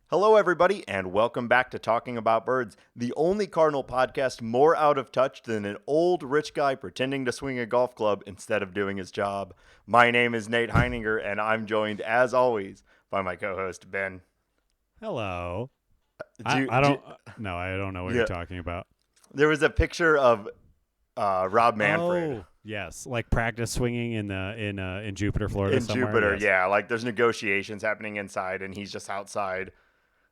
Hello, everybody, and welcome back to Talking About Birds, the only Cardinal podcast more out of touch than an old rich guy pretending to swing a golf club instead of doing his job. My name is Nate Heininger, and I'm joined, as always, by my co-host, Ben. Hello. I don't know what Yeah. you're talking about. There was a picture of Rob Manfred. Oh, yes, like practice swinging in Jupiter, Florida. In somewhere. Jupiter, Yes. yeah, like there's negotiations happening inside, and he's just outside.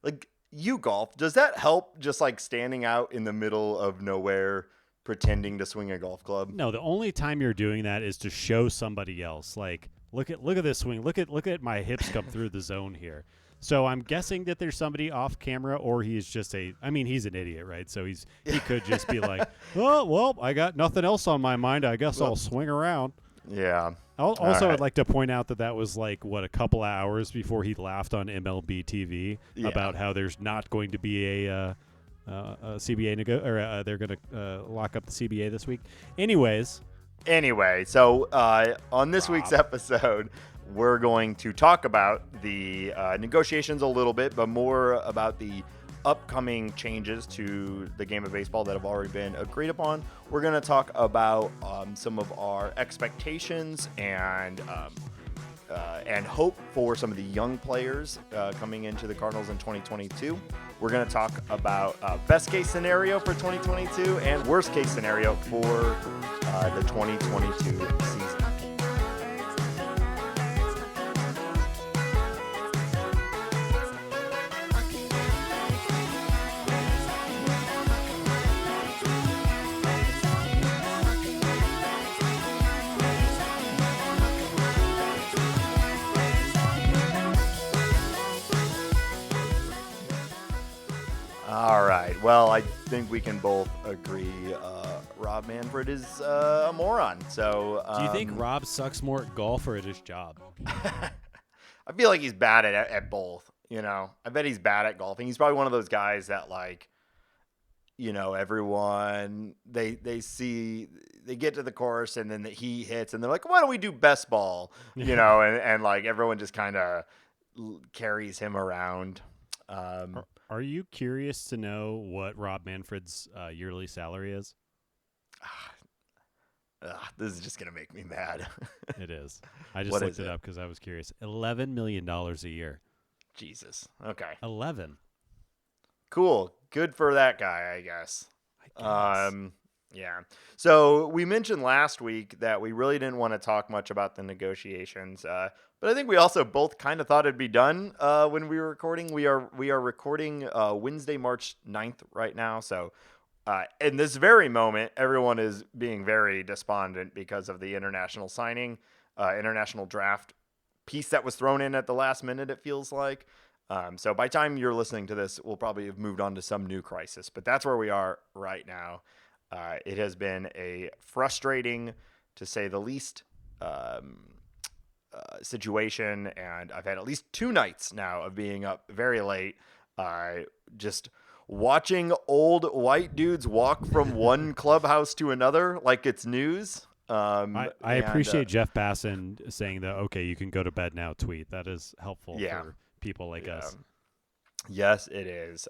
Like, you golf, does that help just like standing out in the middle of nowhere pretending to swing a golf club? No, the only time you're doing that is to show somebody else. Like, look at this swing. Look at my hips come through the zone here. So I'm guessing that there's somebody off camera, or he's just he's an idiot, right? So he could just be like, oh, well, I got nothing else on my mind. I guess I'll swing around. Yeah. Also, right. I'd like to point out that was like, a couple of hours before he laughed on MLB TV about how there's not going to be a CBA they're going to lock up the CBA this week. Anyway, So on this week's episode, we're going to talk about the negotiations a little bit, but more about the upcoming changes to the game of baseball that have already been agreed upon. We're going to talk about some of our expectations and hope for some of the young players coming into the Cardinals in 2022. We're going to talk about best case scenario for 2022 and worst case scenario for the 2022 season. All right. Well, I think we can both agree Rob Manfred is a moron. So, do you think Rob sucks more at golf or at his job? I feel like he's bad at both. You know, I bet he's bad at golfing. He's probably one of those guys that, like, you know, everyone they get to the course and then he hits and they're like, why don't we do best ball? You know, and like everyone just kind of carries him around. Are you curious to know what Rob Manfred's yearly salary is? This is just going to make me mad. It is. I just looked it up because I was curious. $11 million a year. Jesus. Okay. 11. Cool. Good for that guy, I guess. Yeah. So we mentioned last week that we really didn't want to talk much about the negotiations, but I think we also both kind of thought it'd be done when we were recording. We are recording Wednesday, March 9th right now. So in this very moment, everyone is being very despondent because of the international draft piece that was thrown in at the last minute, it feels like. So by the time you're listening to this, we'll probably have moved on to some new crisis, but that's where we are right now. It has been a frustrating, to say the least, situation, and I've had at least 2 nights now of being up very late, just watching old white dudes walk from one clubhouse to another like it's news. I appreciate Jeff Bassan saying that, okay, you can go to bed now tweet. That is helpful for people like us. Yes, it is.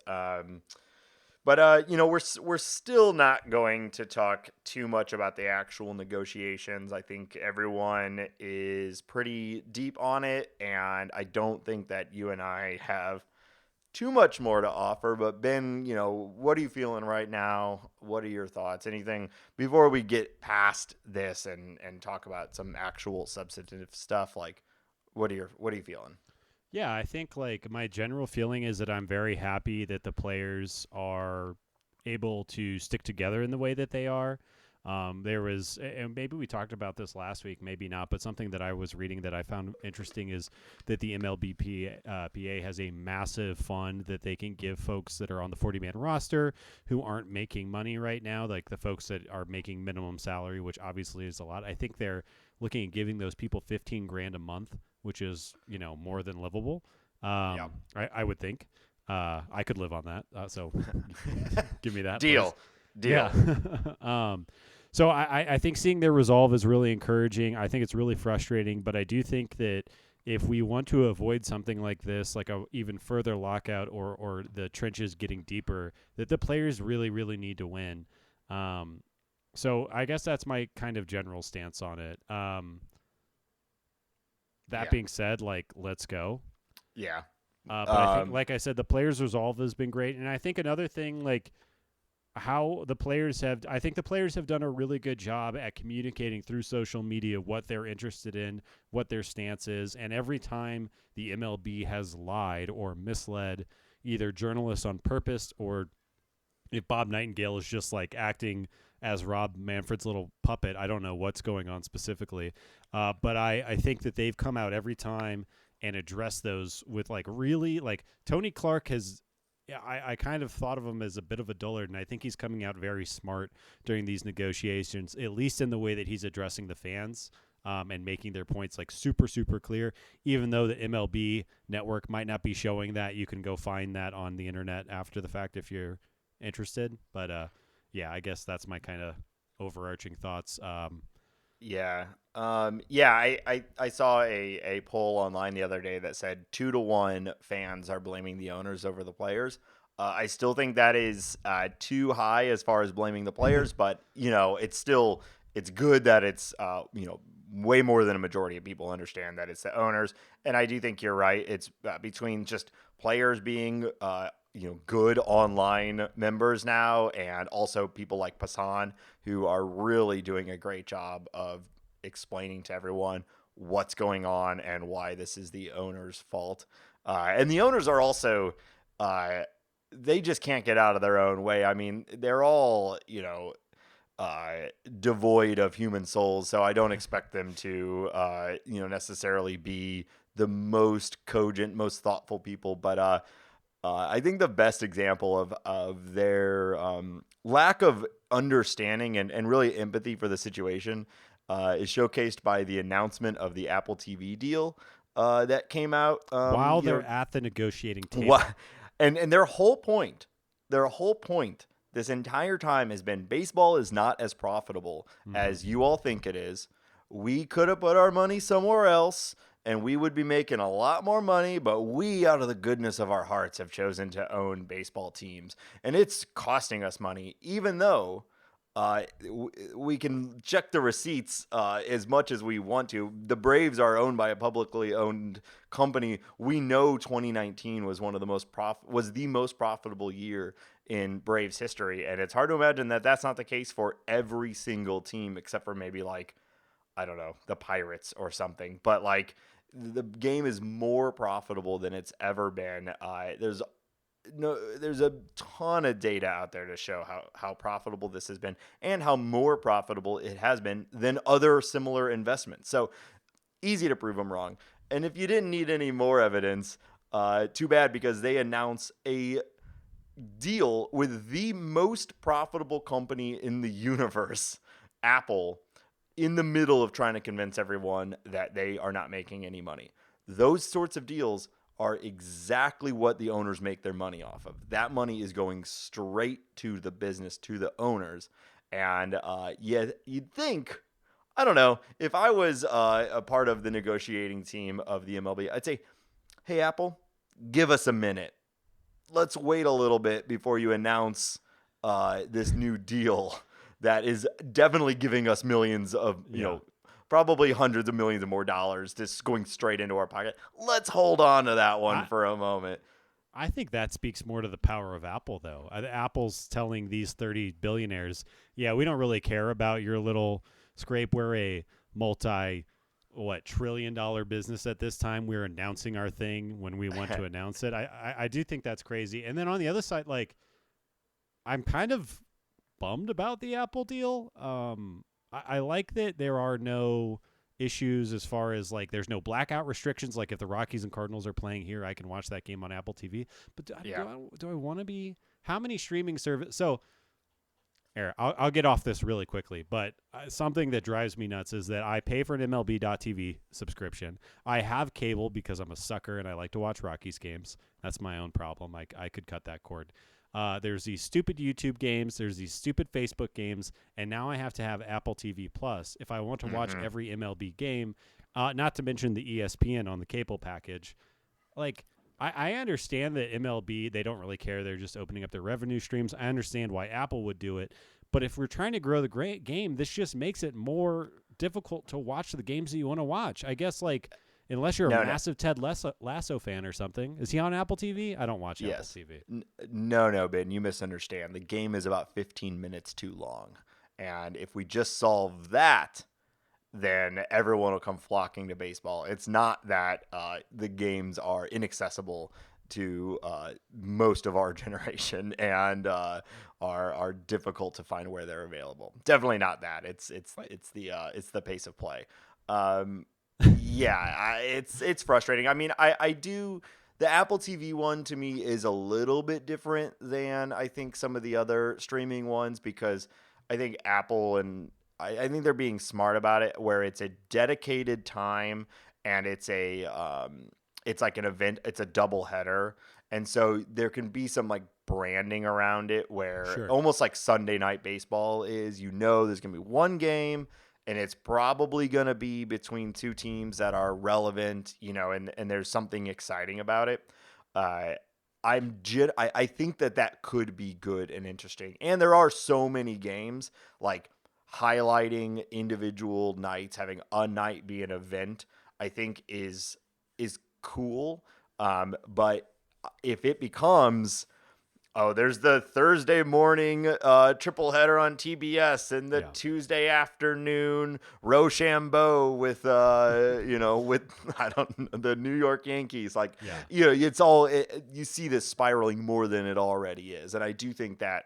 But you know, we're still not going to talk too much about the actual negotiations. I think everyone is pretty deep on it, and I don't think that you and I have too much more to offer. But Ben, you know, what are you feeling right now? What are your thoughts? Anything before we get past this and talk about some actual substantive stuff? Like, what are you feeling? Yeah, I think like my general feeling is that I'm very happy that the players are able to stick together in the way that they are. There was, and maybe we talked about this last week, maybe not, but something that I was reading that I found interesting is that the MLBPA has a massive fund that they can give folks that are on the 40-man roster who aren't making money right now, like the folks that are making minimum salary, which obviously is a lot. I think they're looking at giving those people $15,000 a month, which is, you know, more than livable. I would think. I could live on that. So give me that. Deal. Yeah. So I think seeing their resolve is really encouraging. I think it's really frustrating, but I do think that if we want to avoid something like this, like a even further lockout or the trenches getting deeper, that the players really, really need to win. So I guess that's my kind of general stance on it. That Yeah. being said, like, let's go. Yeah. But I think, like I said, the players' resolve has been great. And I think another thing, like, how the players have, I think the players have done a really good job at communicating through social media what they're interested in, what their stance is. And every time the MLB has lied or misled either journalists on purpose, or if Bob Nightingale is just like acting as Rob Manfred's little puppet, I don't know what's going on specifically. But I think that they've come out every time and addressed those with like really, like Tony Clark has. I kind of thought of him as a bit of a dullard, and I think he's coming out very smart during these negotiations, at least in the way that he's addressing the fans and making their points like super, super clear. Even though the MLB network might not be showing that, you can go find that on the internet after the fact if you're interested. But yeah, I guess that's my kind of overarching thoughts. Yeah. Yeah, I saw a poll online the other day that said 2-1 fans are blaming the owners over the players. I still think that is too high as far as blaming the players, but it's good that it's way more than a majority of people understand that it's the owners. And I do think you're right. It's between just players being good online members now, and also people like Passan who are really doing a great job of explaining to everyone what's going on and why this is the owner's fault. And the owners are also, they just can't get out of their own way. I mean, they're all, devoid of human souls. So I don't expect them to, necessarily be the most cogent, most thoughtful people. But I think the best example of their lack of understanding and really empathy for the situation is showcased by the announcement of the Apple TV deal that came out While they're at the negotiating table. And their whole point this entire time has been baseball is not as profitable as you all think it is. We could have put our money somewhere else and we would be making a lot more money, but we, out of the goodness of our hearts, have chosen to own baseball teams. And it's costing us money, even though we can check the receipts as much as we want to. The Braves are owned by a publicly owned company. We know 2019 was the most profitable year in Braves history, and it's hard to imagine that that's not the case for every single team except for maybe like, I don't know, the Pirates or something. But like, the game is more profitable than it's ever been. There's a ton of data out there to show how profitable this has been and how more profitable it has been than other similar investments. So easy to prove them wrong. And if you didn't need any more evidence, too bad, because they announce a deal with the most profitable company in the universe, Apple, in the middle of trying to convince everyone that they are not making any money. Those sorts of deals are exactly what the owners make their money off of. That money is going straight to the business, to the owners. And you'd think, I don't know, if I was a part of the negotiating team of the MLB, I'd say, hey, Apple, give us a minute. Let's wait a little bit before you announce this new deal that is definitely giving us millions of, probably hundreds of millions of more dollars just going straight into our pocket. Let's hold on to that one for a moment. I think that speaks more to the power of Apple, though. Apple's telling these 30 billionaires, yeah, we don't really care about your little scrape. We're a $multi-trillion business at this time. We're announcing our thing when we want to announce it. I do think that's crazy. And then on the other side, like, I'm kind of bummed about the Apple deal. I like that there are no issues as far as like there's no blackout restrictions. Like if the Rockies and Cardinals are playing here, I can watch that game on Apple TV. But do I want to be? How many streaming service? So, Eric, I'll get off this really quickly. But something that drives me nuts is that I pay for an MLB.TV subscription. I have cable because I'm a sucker and I like to watch Rockies games. That's my own problem. I could cut that cord. There's these stupid YouTube games. There's these stupid Facebook games. And now I have to have Apple TV Plus if I want to watch every MLB game. Not to mention the ESPN on the cable package. Like, I understand that MLB, they don't really care. They're just opening up their revenue streams. I understand why Apple would do it. But if we're trying to grow the great game, this just makes it more difficult to watch the games that you want to watch. I guess, like, unless you're a massive Ted Lasso fan or something. Is he on Apple TV? I don't watch Apple TV. No, Ben, you misunderstand. The game is about 15 minutes too long. And if we just solve that, then everyone will come flocking to baseball. It's not that the games are inaccessible to most of our generation and are difficult to find where they're available. Definitely not that. It's the pace of play. It's frustrating. I mean, I do. The Apple TV one to me is a little bit different than I think some of the other streaming ones because I think Apple and I think they're being smart about it where it's a dedicated time and it's like an event. It's a double header. And so there can be some like branding around it where almost like Sunday Night Baseball is, there's going to be one game and it's probably going to be between two teams that are relevant, and there's something exciting about it. I think that could be good and interesting. And there are so many games like highlighting individual nights, having a night be an event, I think is cool. But if it becomes, there's the Thursday morning triple header on TBS and the Tuesday afternoon Rochambeau with the New York Yankees, it's all you see this spiraling more than it already is, and I do think that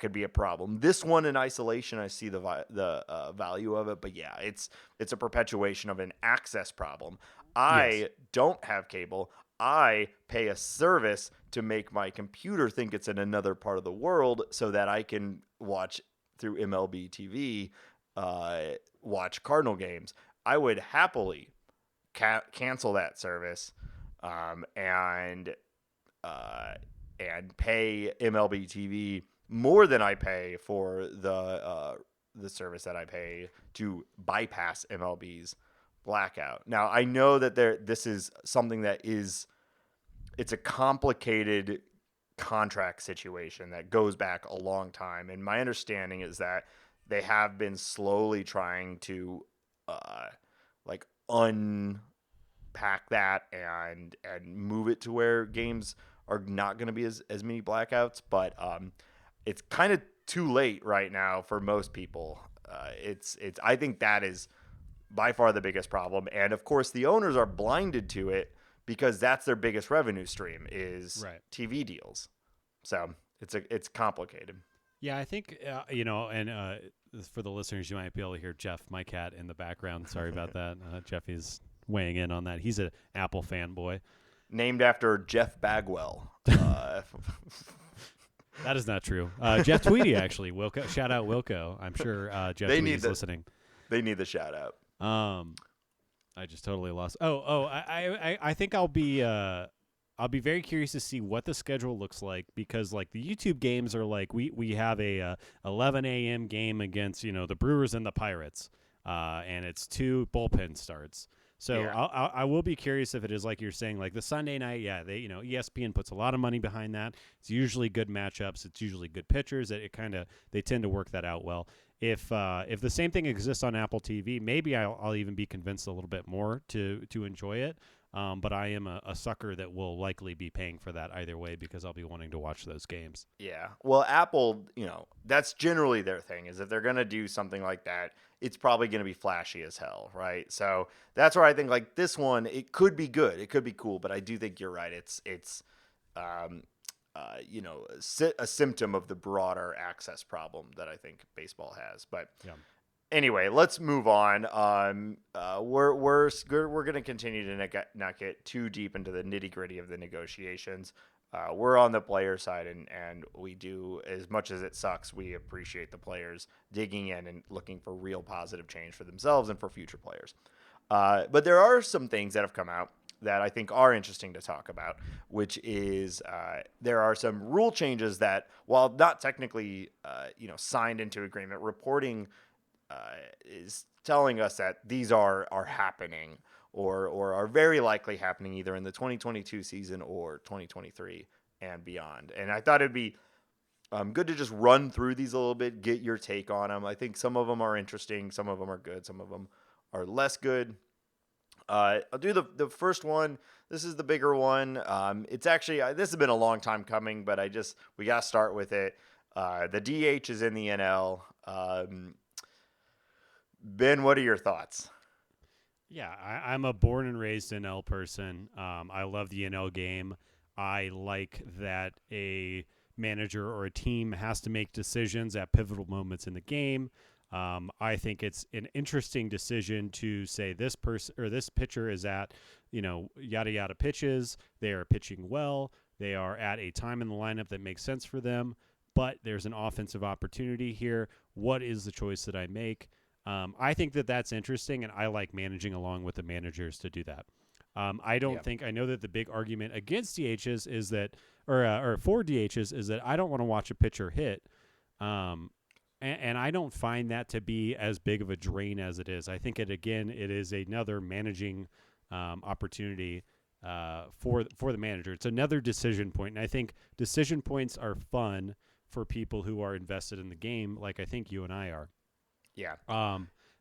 could be a problem. This one in isolation, I see the value of it, but it's a perpetuation of an access problem. I don't have cable. I pay a service to make my computer think it's in another part of the world so that I can watch through MLB TV, watch Cardinal games. I would happily cancel that service and pay MLB TV more than I pay for the service that I pay to bypass MLB's blackout. Now, I know that this is something that it's a complicated contract situation that goes back a long time. And my understanding is that they have been slowly trying to unpack that and move it to where games are not going to be as many blackouts. But it's kind of too late right now for most people. I think that is by far the biggest problem. And of course, the owners are blinded to it because that's their biggest revenue stream is TV deals. So it's complicated. Yeah, I think, and for the listeners, you might be able to hear Jeff, my cat, in the background. Sorry about that. Jeff is weighing in on that. He's an Apple fanboy. Named after Jeff Bagwell. That is not true. Jeff Tweedy, actually. Wilco, shout out Wilco. I'm sure Jeff Tweedy's listening. They need the shout out. I just totally lost. I think I'll be very curious to see what the schedule looks like because like the YouTube games are like we have a 11 a.m. game against the Brewers and the Pirates, and it's 2 bullpen starts. So I will be curious if it is like you're saying, like the Sunday night. Yeah, they ESPN puts a lot of money behind that. It's usually good matchups. It's usually good pitchers. They tend to work that out well. If the same thing exists on Apple TV, maybe I'll even be convinced a little bit more to enjoy it. But I am a sucker that will likely be paying for that either way because I'll be wanting to watch those games. Yeah. Well, Apple, that's generally their thing is if they're going to do something like that, it's probably going to be flashy as hell, right? So that's where I think like this one, it could be good. It could be cool, but I do think you're right. It's a symptom of the broader access problem that I think baseball has. But anyway, let's move on. We're going to continue to not get too deep into the nitty gritty of the negotiations. We're on the player side, and we do, as much as it sucks, we appreciate the players digging in and looking for real positive change for themselves and for future players. But there are some things that have come out that I think are interesting to talk about, which is there are some rule changes that, while not technically signed into agreement, reporting is telling us that these are happening or are very likely happening either in the 2022 season or 2023 and beyond. And I thought it'd be good to just run through these a little bit, get your take on them. I think some of them are interesting, some of them are good, some of them are less good. I'll do the first one. This is the bigger one. It's actually this has been a long time coming, but we got to start with it. The DH is in the NL. Ben, what are your thoughts? Yeah, I'm a born and raised NL person. I love the NL game. I like that a manager or a team has to make decisions at pivotal moments in the game. I think it's an interesting decision to say this person or this pitcher is at, yada yada pitches. They are pitching well. They are at a time in the lineup that makes sense for them. But there's an offensive opportunity here. What is the choice that I make? I think that that's interesting, and I like managing along with the managers to do that. I don't think I know that the big argument against DHs is that, or for DHs is that I don't want to watch a pitcher hit, and I don't find that to be as big of a drain as it is. I think it is another managing opportunity for the manager. It's another decision point, and I think decision points are fun for people who are invested in the game, like I think you and I are. Yeah.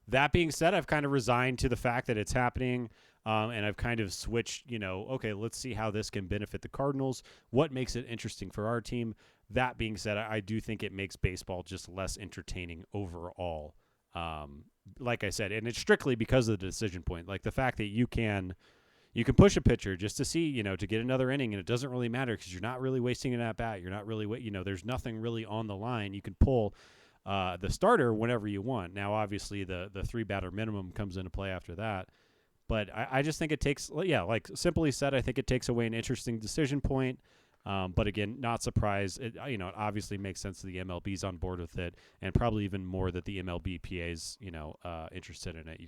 That being said, I've kind of resigned to the fact that it's happening, and I've kind of switched, okay, let's see how this can benefit the Cardinals. What makes it interesting for our team? That being said, I do think it makes baseball just less entertaining overall. Like I said, and it's strictly because of the decision point. Like the fact that you can push a pitcher just to see, to get another inning, and it doesn't really matter because you're not really wasting an at-bat. You're not really, there's nothing really on the line. You can pull the starter whenever you want. Now, obviously, the 3-batter minimum comes into play after that. But I just think it takes, like simply said, I think it takes away an interesting decision point. But again, not surprised. It obviously makes sense that the MLB's on board with it, and probably even more that the MLBPA's, interested in it.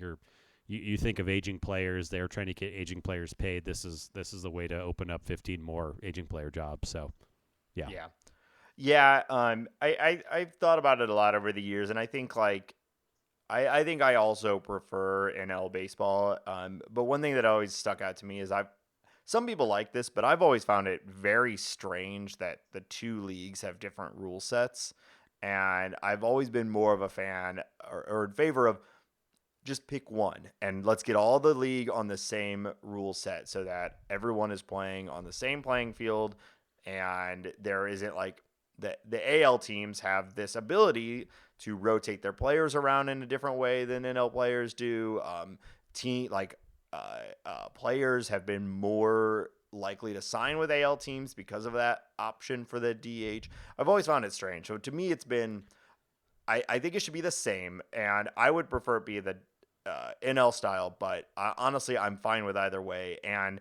You think of aging players; they're trying to get aging players paid. This is the way to open up 15 more aging player jobs. So, yeah. Yeah. I've thought about it a lot over the years, and I think I think I also prefer NL baseball. But one thing that always stuck out to me is some people like this, but I've always found it very strange that the two leagues have different rule sets, and I've always been more of a fan or in favor of just pick one and let's get all the league on the same rule set so that everyone is playing on the same playing field, and there isn't the AL teams have this ability to rotate their players around in a different way than NL players do. Players have been more likely to sign with AL teams because of that option for the DH. I've always found it strange. So to me, it's been, I think it should be the same, and I would prefer it be the NL style, but honestly, I'm fine with either way. And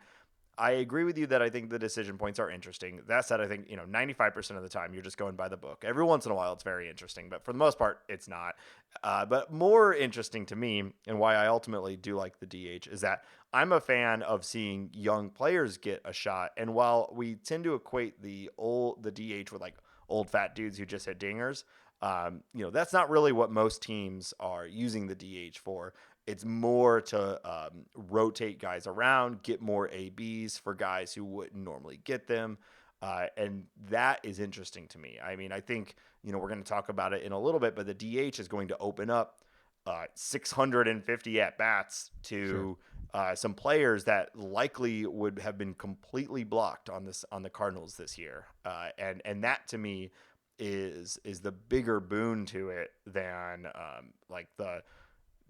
I agree with you that I think the decision points are interesting. That said, I think 95% of the time you're just going by the book. Every once in a while, it's very interesting, but for the most part, it's not. But more interesting to me, and why I ultimately do like the DH, is that I'm a fan of seeing young players get a shot. And while we tend to equate the DH with old fat dudes who just hit dingers, that's not really what most teams are using the DH for. It's more to rotate guys around, get more ABs for guys who wouldn't normally get them. And that is interesting to me. I mean, I think, we're going to talk about it in a little bit, but the DH is going to open up 650 at-bats to some players that likely would have been completely blocked on the Cardinals this year. And that, to me, is the bigger boon to it than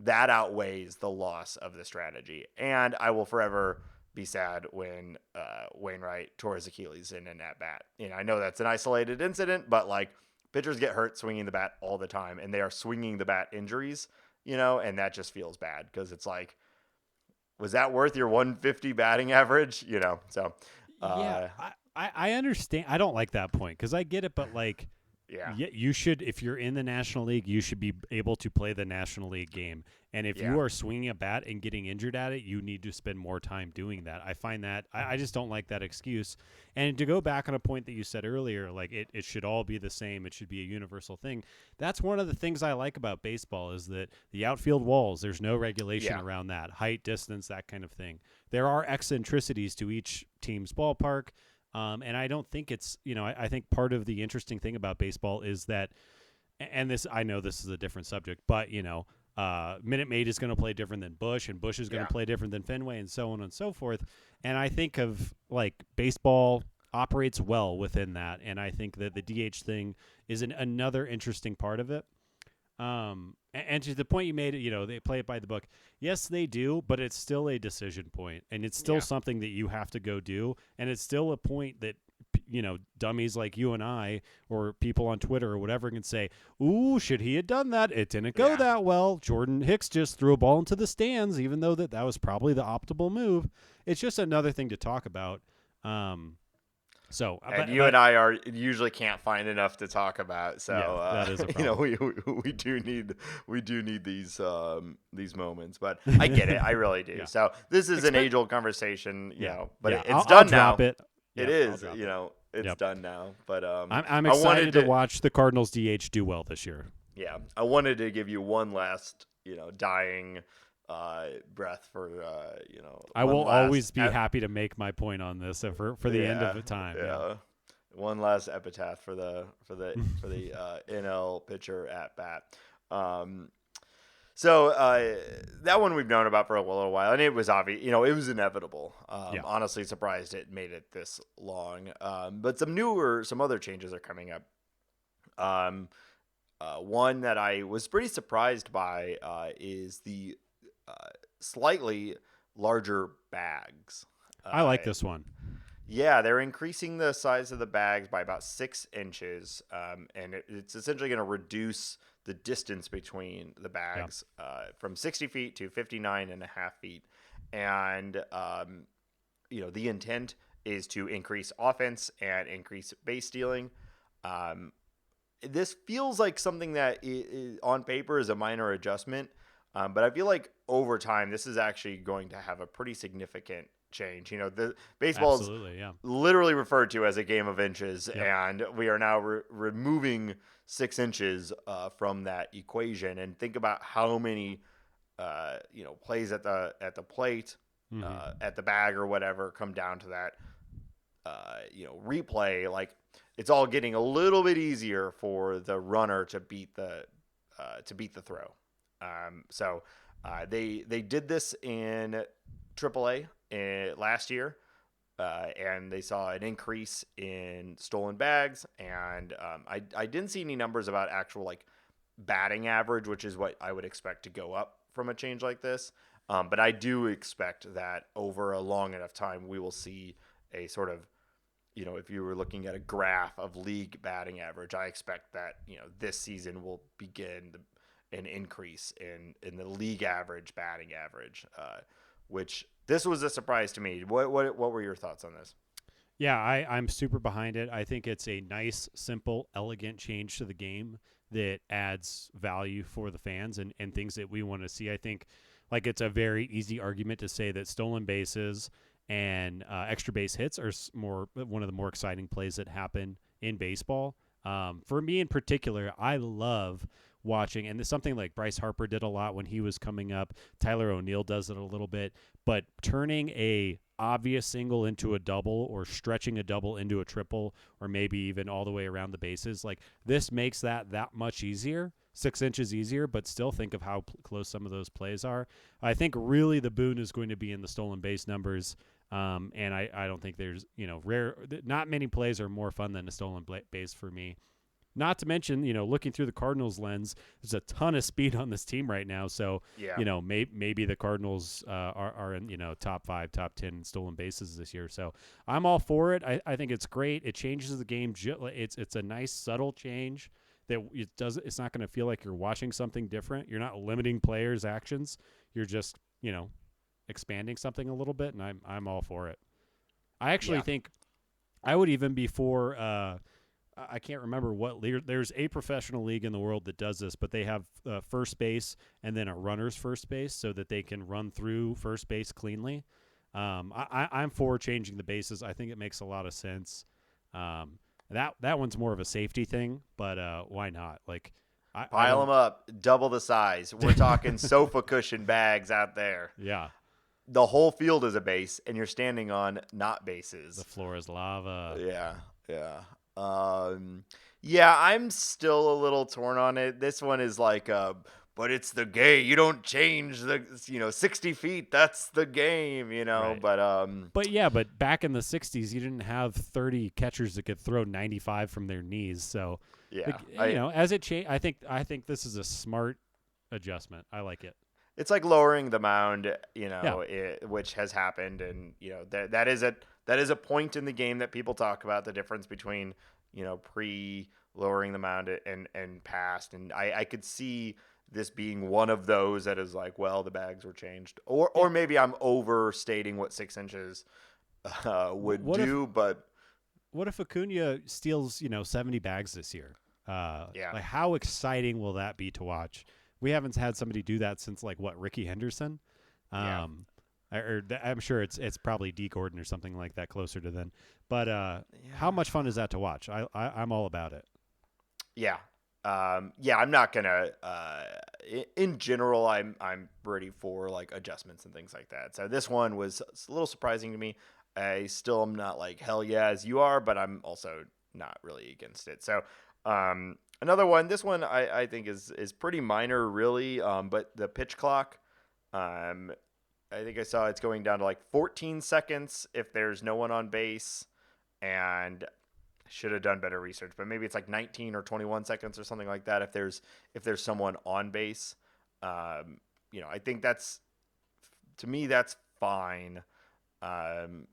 that outweighs the loss of the strategy. And I will forever be sad when Wainwright tore his Achilles in an at-bat. I know that's an isolated incident, but pitchers get hurt swinging the bat all the time, and they are swinging the bat injuries, and that just feels bad because it's was that worth your 150 batting average? So I understand. I don't like that point because I get it, but Yeah. You should, if you're in the National League, you should be able to play the National League game. And if Yeah. you are swinging a bat and getting injured at it, you need to spend more time doing that. I find that I just don't like that excuse. And to go back on a point that you said earlier, like it should all be the same. It should be a universal thing. That's one of the things I like about baseball is that the outfield walls, there's no regulation around that. Height, distance, that kind of thing. There are eccentricities to each team's ballpark. And I don't think it's, I think part of the interesting thing about baseball is that, and this, I know this is a different subject, but, Minute Maid is going to play different than Busch, and Busch is going to play different than Fenway, and so on and so forth. And I think of, like, baseball operates well within that, and I think that the DH thing is another interesting part of it. And to the point you made, they play it by the book. Yes, they do, but it's still a decision point, and it's still something that you have to go do, and it's still a point that, dummies like you and I or people on Twitter or whatever can say, ooh, should he have done that? It didn't go that well. Jordan Hicks just threw a ball into the stands, even though that was probably the optimal move. It's just another thing to talk about. And you and I usually can't find enough to talk about. So that is a problem. we do need these moments. But I get it, I really do. So this is an age-old conversation, but it's done now. It is, it's done now. But I'm excited to watch the Cardinals DH do well this year. Yeah, I wanted to give you one last, dying breath for I will always be happy to make my point on this for the end of the time. Yeah. One last epitaph for the NL pitcher at bat. So that one we've known about for a little while, and it was obvious. It was inevitable. Honestly, surprised it made it this long. But some other changes are coming up. One that I was pretty surprised by is the slightly larger bags. I like this one. Yeah, they're increasing the size of the bags by about 6 inches, and it's essentially going to reduce the distance between the bags from 60 feet to 59 and a half feet. And, the intent is to increase offense and increase base stealing. This feels like something that on paper is a minor adjustment, but I feel like over time, this is actually going to have a pretty significant change. The baseball is literally referred to as a game of inches, and we are now removing 6 inches from that equation. And think about how many, plays at the plate, at the bag or whatever, come down to that, replay. Like, it's all getting a little bit easier for the runner to beat the throw. So they did this in AAA last year, and they saw an increase in stolen bags. And I didn't see any numbers about actual like batting average, which is what I would expect to go up from a change like this. But I do expect that over a long enough time, we will see a sort of, if you were looking at a graph of league batting average, I expect that, this season will begin an increase in the league average batting average, which this was a surprise to me. What were your thoughts on this? Yeah, I'm super behind it. I think it's a nice, simple, elegant change to the game that adds value for the fans and things that we want to see. I think like it's a very easy argument to say that stolen bases and extra base hits are one of the more exciting plays that happen in baseball. For me in particular, I love watching, and it's something like Bryce Harper did a lot when he was coming up. Tyler O'Neill does it a little bit, but turning a obvious single into a double or stretching a double into a triple or maybe even all the way around the bases, like this makes that much easier, 6 inches easier, but still think of how close some of those plays are. I think really the boon is going to be in the stolen base numbers. And I don't think there's, not many plays are more fun than a stolen base for me. Not to mention, looking through the Cardinals lens, there's a ton of speed on this team right now. So, maybe the Cardinals are in, top 5, top 10 in stolen bases this year. So I'm all for it. I think it's great. It changes the game. It's a nice subtle change that it's not going to feel like you're watching something different. You're not limiting players' actions. You're just, expanding something a little bit, and I'm all for it. I actually think I would even be for I can't remember what league. There's a professional league in the world that does this, but they have first base and then a runner's first base so that they can run through first base cleanly. I'm for changing the bases. I think it makes a lot of sense. That one's more of a safety thing, but why not? Like, I Pile don't. them up, double the size. We're talking sofa cushion bags out there. Yeah, The whole field is a base, and you're standing on not the bases. floor is lava. Yeah, yeah. Yeah, I'm still a little torn on it. This one is like, but it's the game. You don't change the, 60 feet. That's the game, Right. But back in the '60s, you didn't have 30 catchers that could throw 95 from their knees. So, yeah, as it changed, I think this is a smart adjustment. I like it. it's like lowering the mound, Yeah. which has happened, and that is a point in the game that people talk about, the difference between pre lowering the mound and past, and I could see this being one of those that is like, well, the bags were changed, or maybe I'm overstating what 6 inches would What if do, but what if Acuna steals 70 bags this year? yeah, Like how exciting will that be to watch? We haven't had somebody do that since like what Ricky Henderson. yeah, I'm sure it's probably D Gordon or something like that closer to then. But how yeah. much fun is that to watch? I'm all about it. Yeah. Yeah, I'm not gonna. In general, I'm ready for like adjustments and things like that. So this one was a little surprising to me. I still am not like hell yeah as you are, but I'm also not really against it. So another one. This one I think is pretty minor, really. But the pitch clock. Um, I think I saw it's going down to like 14 seconds if there's no one on base, and should have done better research, but maybe it's like 19 or 21 seconds or something like that if there's someone on base. I think that's, to me, that's fine. I'm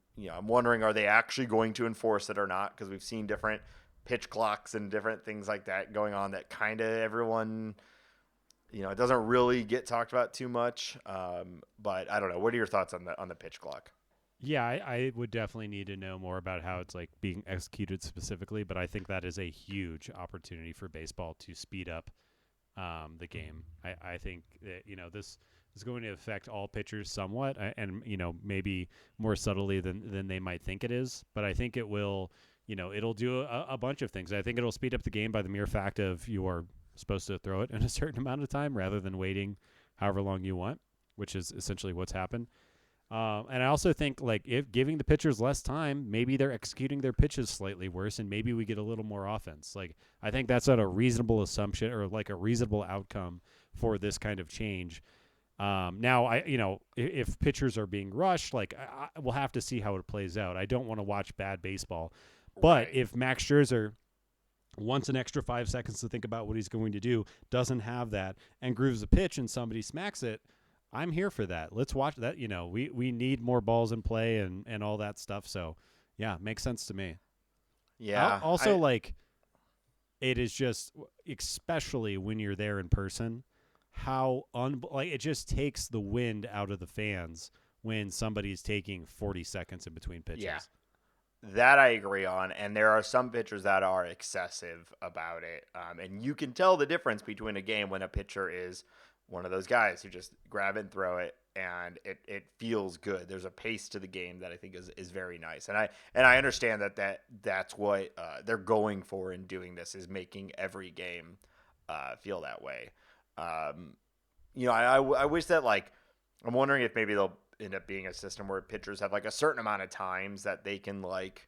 wondering, are they actually going to enforce it or not? Because we've seen different pitch clocks and different things like that going on that kind of everyone, it doesn't really get talked about too much. But I don't know. What are your thoughts on the pitch clock? Yeah, I would definitely need to know more about how it's like being executed specifically, but I think that is a huge opportunity for baseball to speed up the game. I think that, this is going to affect all pitchers somewhat, and maybe more subtly than they might think it is. But I think it will, it'll do a bunch of things. I think it'll speed up the game by the mere fact of you are supposed to throw it in a certain amount of time rather than waiting however long you want, which is essentially what's happened. And I also think, like, if giving the pitchers less time, maybe they're executing their pitches slightly worse, and maybe we get a little more offense. Like, I think that's not a reasonable assumption or like a reasonable outcome for this kind of change. Now, if pitchers are being rushed, like, we'll have to see how it plays out. I don't want to watch bad baseball, but Right. if Max Scherzer wants an extra 5 seconds to think about what he's going to do, doesn't have that, and grooves a pitch and somebody smacks it, I'm here for that. Let's watch that. We need more balls in play and all that stuff. So, yeah, makes sense to me. Yeah. Also, like, it is just, especially when you're there in person, like, it just takes the wind out of the fans when somebody's taking 40 seconds in between pitches. Yeah. That I agree on, and there are some pitchers that are excessive about it, and you can tell the difference between a game when a pitcher is one of those guys who just grab it and throw it, and it feels good. There's a pace to the game that I think is very nice, and I understand that's what they're going for in doing this, is making every game feel that way. I wish that, like, I'm wondering if maybe they'll end up being a system where pitchers have like a certain amount of times that they can, like,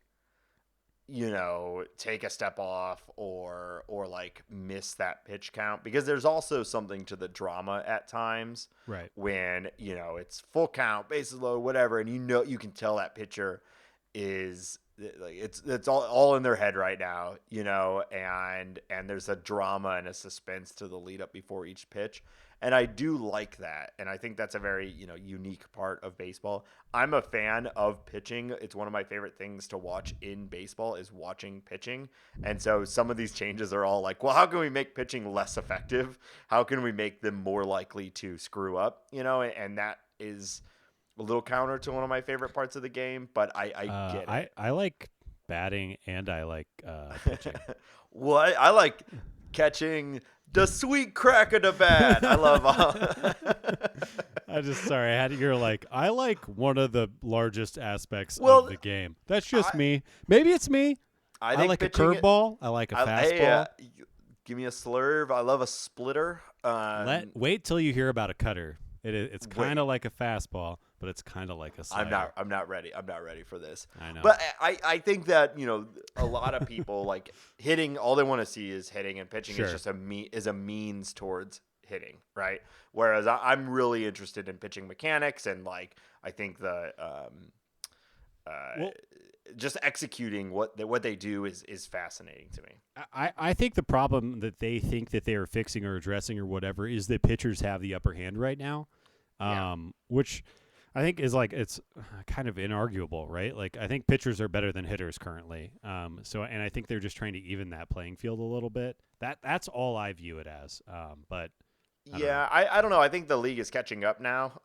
take a step off or like miss that pitch count, because there's also something to the drama at times Right. when it's full count, bases loaded, whatever, and you can tell that pitcher is like, it's all in their head right now, and there's a drama and a suspense to the lead up before each pitch. And I do like that. And I think that's a very, unique part of baseball. I'm a fan of pitching. It's one of my favorite things to watch in baseball is watching pitching. And so some of these changes are all like, well, how can we make pitching less effective? How can we make them more likely to screw up? And that is a little counter to one of my favorite parts of the game, but I get it. I like batting and I like pitching. What? I like catching the sweet crack of the bat. I love You're like, I like one of the largest aspects Well, of the game. That's just I me. Maybe it's me. I I think like a pitching curveball. I like a hey, fastball. give me a slurve. I love a splitter. Wait till you hear about a cutter. It's kind Wait. of like a fastball, but it's kind of like a slider. I'm not ready. I'm not ready for this. I know. But I think that, a lot of people like hitting, all they want to see is hitting, and pitching Sure. is just a means towards hitting, right? Whereas I'm really interested in pitching mechanics, and like I think the Well- just executing what they do is fascinating to me. I think the problem that they think that they are fixing or addressing or whatever is that pitchers have the upper hand right now, which I think is like it's kind of inarguable, right? Like I think pitchers are better than hitters currently. And I think they're just trying to even that playing field a little bit. That's all I view it as. But I don't know. I think the league is catching up now.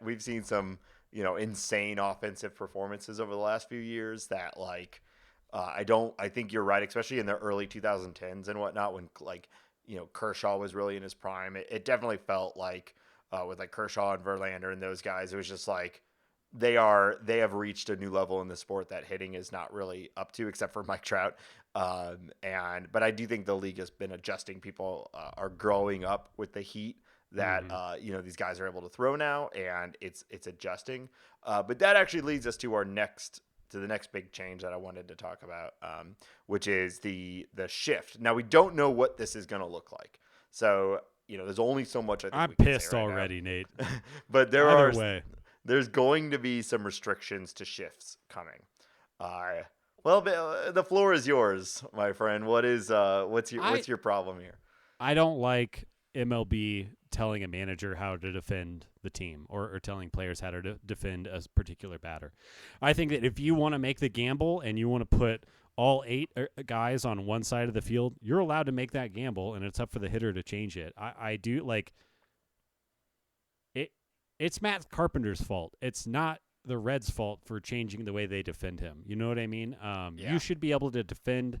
We've seen some insane offensive performances over the last few years that like I think you're right, especially in the early 2010s and whatnot, when like Kershaw was really in his prime. It definitely felt like with like Kershaw and Verlander and those guys, it was just like they have reached a new level in the sport that hitting is not really up to, except for Mike Trout. But I do think the league has been adjusting. People are growing up with the heat that these guys are able to throw now, and it's adjusting. But that actually leads us to the next big change that I wanted to talk about, which is the shift. Now we don't know what this is going to look like, so there's only so much I think I'm we can pissed say right already, now. Nate. But Way. there's going to be some restrictions to shifts coming. Well, the floor is yours, my friend. What's your problem here? I don't like MLB telling a manager how to defend the team or telling players how to defend a particular batter. I think that if you want to make the gamble and you want to put all 8 guys on one side of the field, you're allowed to make that gamble, and it's up for the hitter to change it. I do like it. It's Matt Carpenter's fault. It's not the Reds' fault for changing the way they defend him. You know what I mean? You should be able to defend.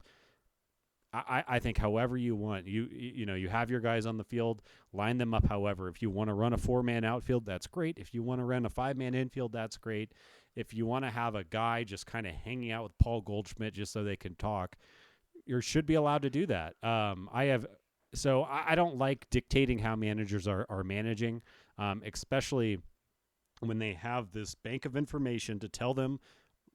I think however you want. You have your guys on the field, line them up however. If you want to run a 4-man outfield, that's great. If you want to run a 5-man infield, that's great. If you want to have a guy just kind of hanging out with Paul Goldschmidt just so they can talk, you should be allowed to do that. I don't like dictating how managers are managing, especially when they have this bank of information to tell them,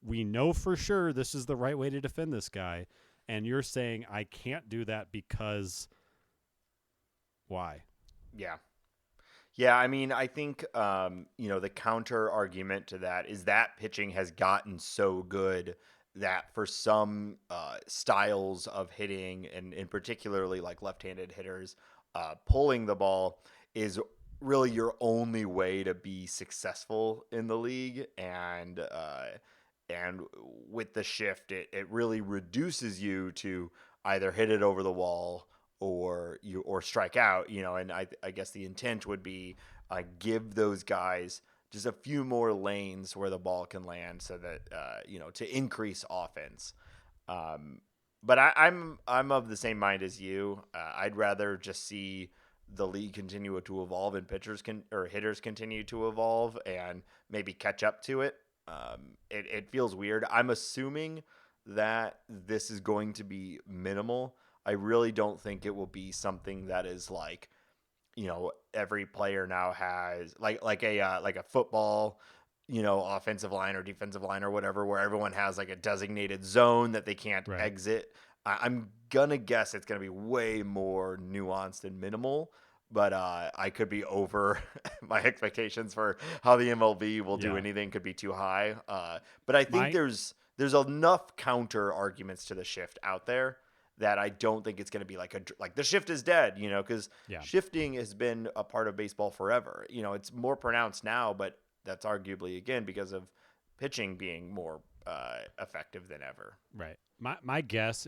we know for sure this is the right way to defend this guy. And you're saying I can't do that because why? Yeah. Yeah, I mean, I think, the counter argument to that is that pitching has gotten so good that for some styles of hitting, and in particularly like left-handed hitters, pulling the ball is really your only way to be successful in the league. And with the shift, it really reduces you to either hit it over the wall or strike out, and I guess the intent would be give those guys just a few more lanes where the ball can land so that, to increase offense. But I'm of the same mind as you. I'd rather just see the league continue to evolve and hitters continue to evolve and maybe catch up to it. It feels weird. I'm assuming that this is going to be minimal. I really don't think it will be something that is like, every player now has like a football, offensive line or defensive line or whatever, where everyone has like a designated zone that they can't exit. I'm gonna guess it's gonna be way more nuanced and minimal, but I could be over my expectations for how the MLB will do anything could be too high. But I think there's enough counter arguments to the shift out there that I don't think it's going to be like the shift is dead, because shifting has been a part of baseball forever. It's more pronounced now, but that's arguably, again, because of pitching being more effective than ever. Right. My guess,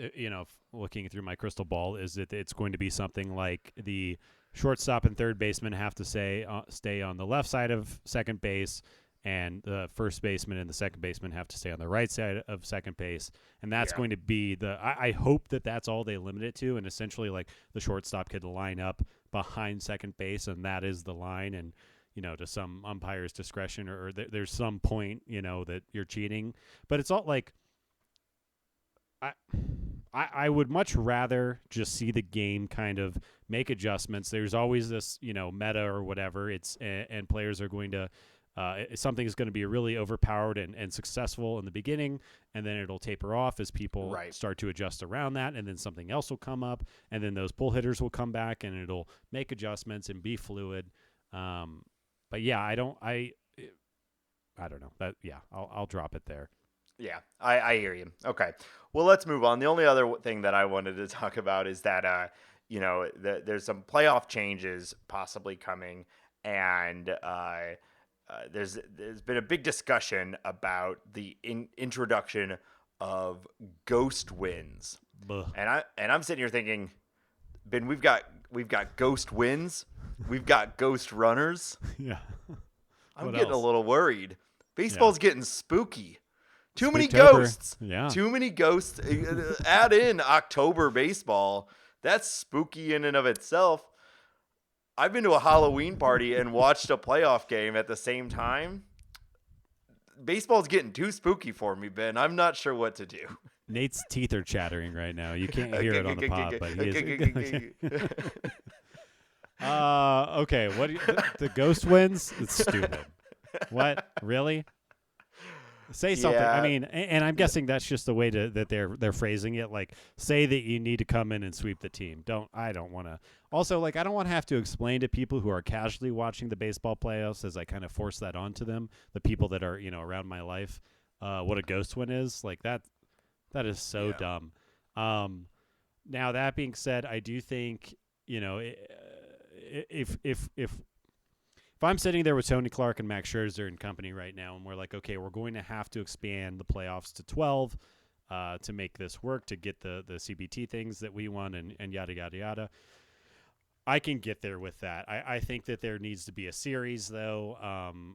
looking through my crystal ball, is that it's going to be something like the shortstop and third baseman have to stay on the left side of second base, and the first baseman and the second baseman have to stay on the right side of second base, and that's going to be I hope that that's all they limit it to, and essentially like the shortstop could line up behind second base, and that is the line, and to some umpire's discretion, or there's some point that you're cheating, but it's all like I would much rather just see the game kind of make adjustments. There's always this, meta or whatever. And players are going to, something is going to be really overpowered and successful in the beginning, and then it'll taper off as people start to adjust around that, and then something else will come up, and then those pull hitters will come back, and it'll make adjustments and be fluid. But yeah, I don't know that. Yeah, I'll drop it there. Yeah, I hear you. Okay. Well, let's move on. The only other thing that I wanted to talk about is that, there's some playoff changes possibly coming, and there's been a big discussion about the introduction of ghost wins. And I'm sitting here thinking, Ben, we've got ghost wins, we've got ghost runners. Yeah. I'm getting a little worried. Baseball's getting spooky. Too many Spooktober. ghosts. Yeah. Too many ghosts. Add in October baseball. That's spooky in and of itself. I've been to a Halloween party and watched a playoff game at the same time. Baseball's getting too spooky for me, Ben. I'm not sure what to do. Nate's teeth are chattering right now. You can't hear it on the pod, but he is. Okay. What the ghost wins? It's stupid. What? Really? Say something. Yeah. I mean, and I'm guessing that's just the way that they're phrasing it. Like, say that you need to come in and sweep the team. I don't want to. Also, like, I don't want to have to explain to people who are casually watching the baseball playoffs, as I kind of force that onto them, the people that are around my life, what a ghost win is. Like that is so dumb. Now that being said, I do think if I'm sitting there with Tony Clark and Max Scherzer and company right now, and we're like, okay, we're going to have to expand the playoffs to 12 to make this work, to get the CBT things that we want, and yada, yada, yada. I can get there with that. I think that there needs to be a series, though.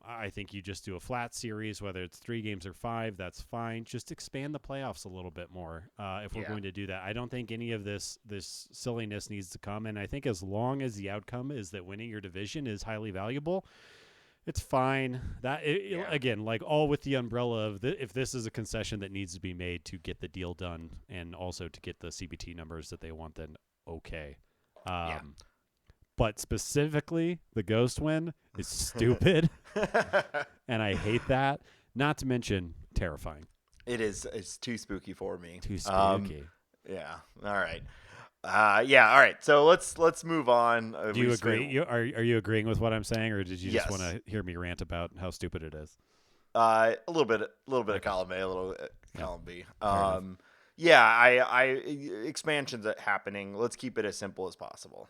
I think you just do a flat series, whether it's 3 games or 5, that's fine. Just expand the playoffs a little bit more if we're going to do that. I don't think any of this silliness needs to come, and I think as long as the outcome is that winning your division is highly valuable, it's fine. Again, like all with the umbrella of if this is a concession that needs to be made to get the deal done and also to get the CBT numbers that they want, then okay. But specifically, the ghost win is stupid, and I hate that. Not to mention terrifying. It is. It's too spooky for me. Too spooky. Yeah. All right. Yeah. All right. So let's move on. Do you agree? Are you agreeing with what I'm saying, or did you Yes. just want to hear me rant about how stupid it is? A little bit of column A, a little column B. Yeah. Expansions are happening. Let's keep it as simple as possible.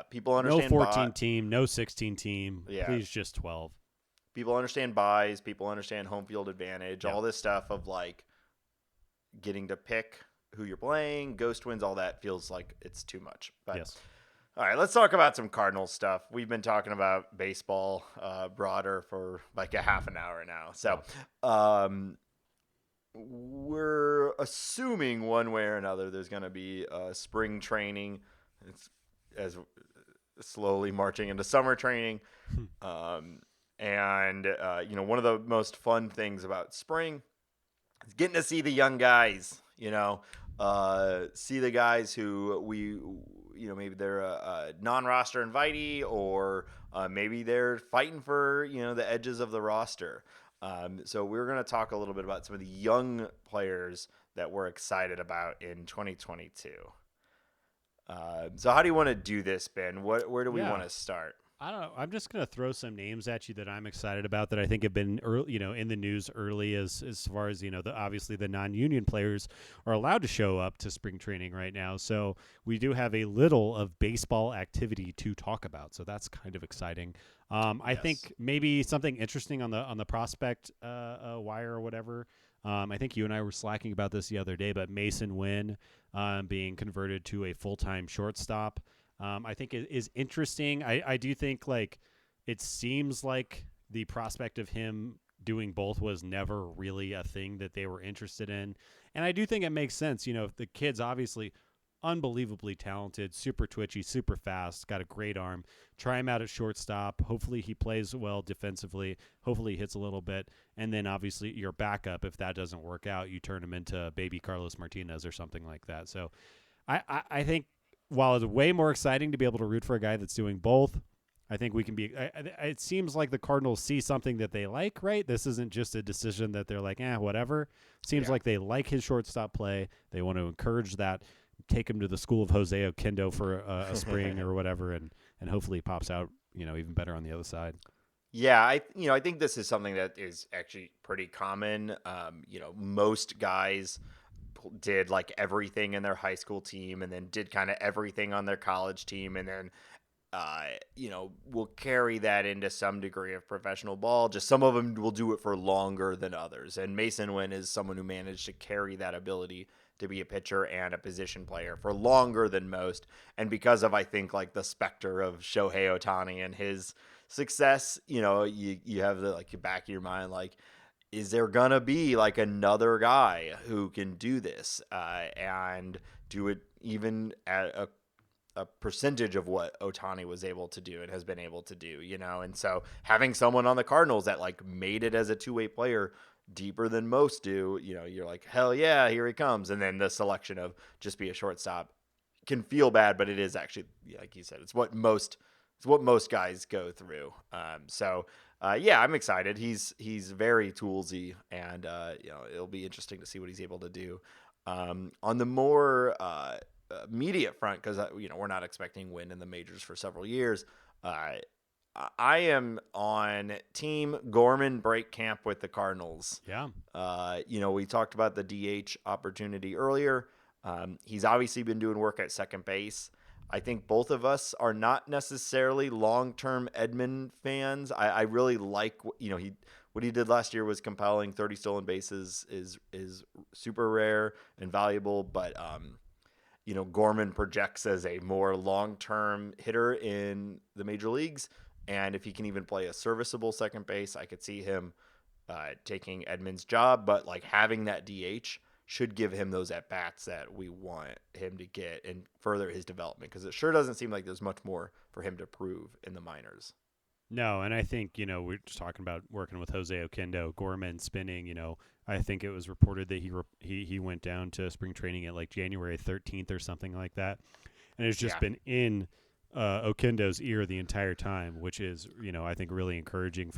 People understand no 14 team, no 16 team. Yeah. Please just 12. People understand buys. People understand home field advantage. All this stuff of like getting to pick who you're playing, ghost wins, all that feels like it's too much. But, yes. All right, let's talk about some Cardinals stuff. We've been talking about baseball broader for like a half an hour now. So we're assuming one way or another there's going to be spring training. It's as slowly marching into summer training. One of the most fun things about spring is getting to see the young guys, see the guys who maybe they're a non-roster invitee, or maybe they're fighting for, the edges of the roster. So we're going to talk a little bit about some of the young players that we're excited about in 2022. So how do you want to do this, Ben? Where do we want to start? I don't know. I'm just going to throw some names at you that I'm excited about that I think have been early, in the news early as far as, obviously the non-union players are allowed to show up to spring training right now. So we do have a little of baseball activity to talk about. So that's kind of exciting. I think maybe something interesting on the prospect wire or whatever. I think you and I were slacking about this the other day, but Mason Wynn being converted to a full-time shortstop, I think is interesting. I do think, like, it seems like the prospect of him doing both was never really a thing that they were interested in. And I do think it makes sense. If the kid's obviously unbelievably talented, super twitchy, super fast, got a great arm. Try him out at shortstop. Hopefully he plays well defensively. Hopefully he hits a little bit. And then obviously your backup, if that doesn't work out, you turn him into baby Carlos Martinez or something like that. So I think while it's way more exciting to be able to root for a guy that's doing both, I think we can be. It seems like the Cardinals see something that they like, right? This isn't just a decision that they're like, whatever. Seems like they like his shortstop play. They want to encourage that. Take him to the school of Jose Oquendo for a spring or whatever, and hopefully he pops out, even better on the other side. Yeah, I think this is something that is actually pretty common. Most guys did like everything in their high school team, and then did kind of everything on their college team, and then will carry that into some degree of professional ball. Just some of them will do it for longer than others. And Mason Wynn is someone who managed to carry that ability to be a pitcher and a position player for longer than most. And because of, I think, like the specter of Shohei Ohtani and his success, you have the like back of your mind, like, is there gonna be like another guy who can do this and do it even at a percentage of what Ohtani was able to do and has been able to do, And so having someone on the Cardinals that like made it as a two-way player deeper than most do, you're like, hell yeah, here he comes. And then the selection of just be a shortstop can feel bad, but it is actually, like you said, it's what most guys go through. I'm excited. He's very toolsy, and it'll be interesting to see what he's able to do. On the more immediate front, because we're not expecting Win in the majors for several years. I am on Team Gorman break camp with the Cardinals. Yeah. We talked about the DH opportunity earlier. He's obviously been doing work at second base. I think both of us are not necessarily long-term Edman fans. I really like what he did last year was compelling. 30 stolen bases is super rare and valuable, but Gorman projects as a more long-term hitter in the major leagues. And if he can even play a serviceable second base, I could see him taking Edman's job. But like having that DH should give him those at-bats that we want him to get and further his development, because it sure doesn't seem like there's much more for him to prove in the minors. No, and I think, we're just talking about working with Jose Oquendo, Gorman spinning, I think it was reported that he went down to spring training at like January 13th or something like that. And it's just been in Oquendo's ear the entire time, which is, I think really encouraging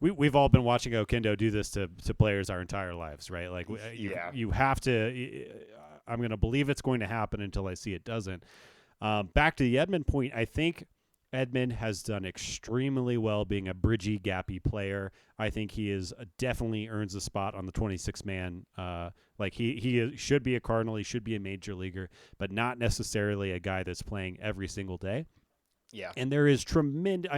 we've all been watching Oquendo do this to players our entire lives, right? Like you have to, I'm going to believe it's going to happen until I see it doesn't. Back to the Edman point, I think Edman has done extremely well being a bridgy, gappy player. I think he is definitely earns a spot on the 26-man. He should be a Cardinal. He should be a major leaguer, but not necessarily a guy that's playing every single day. Yeah. And there is tremendous.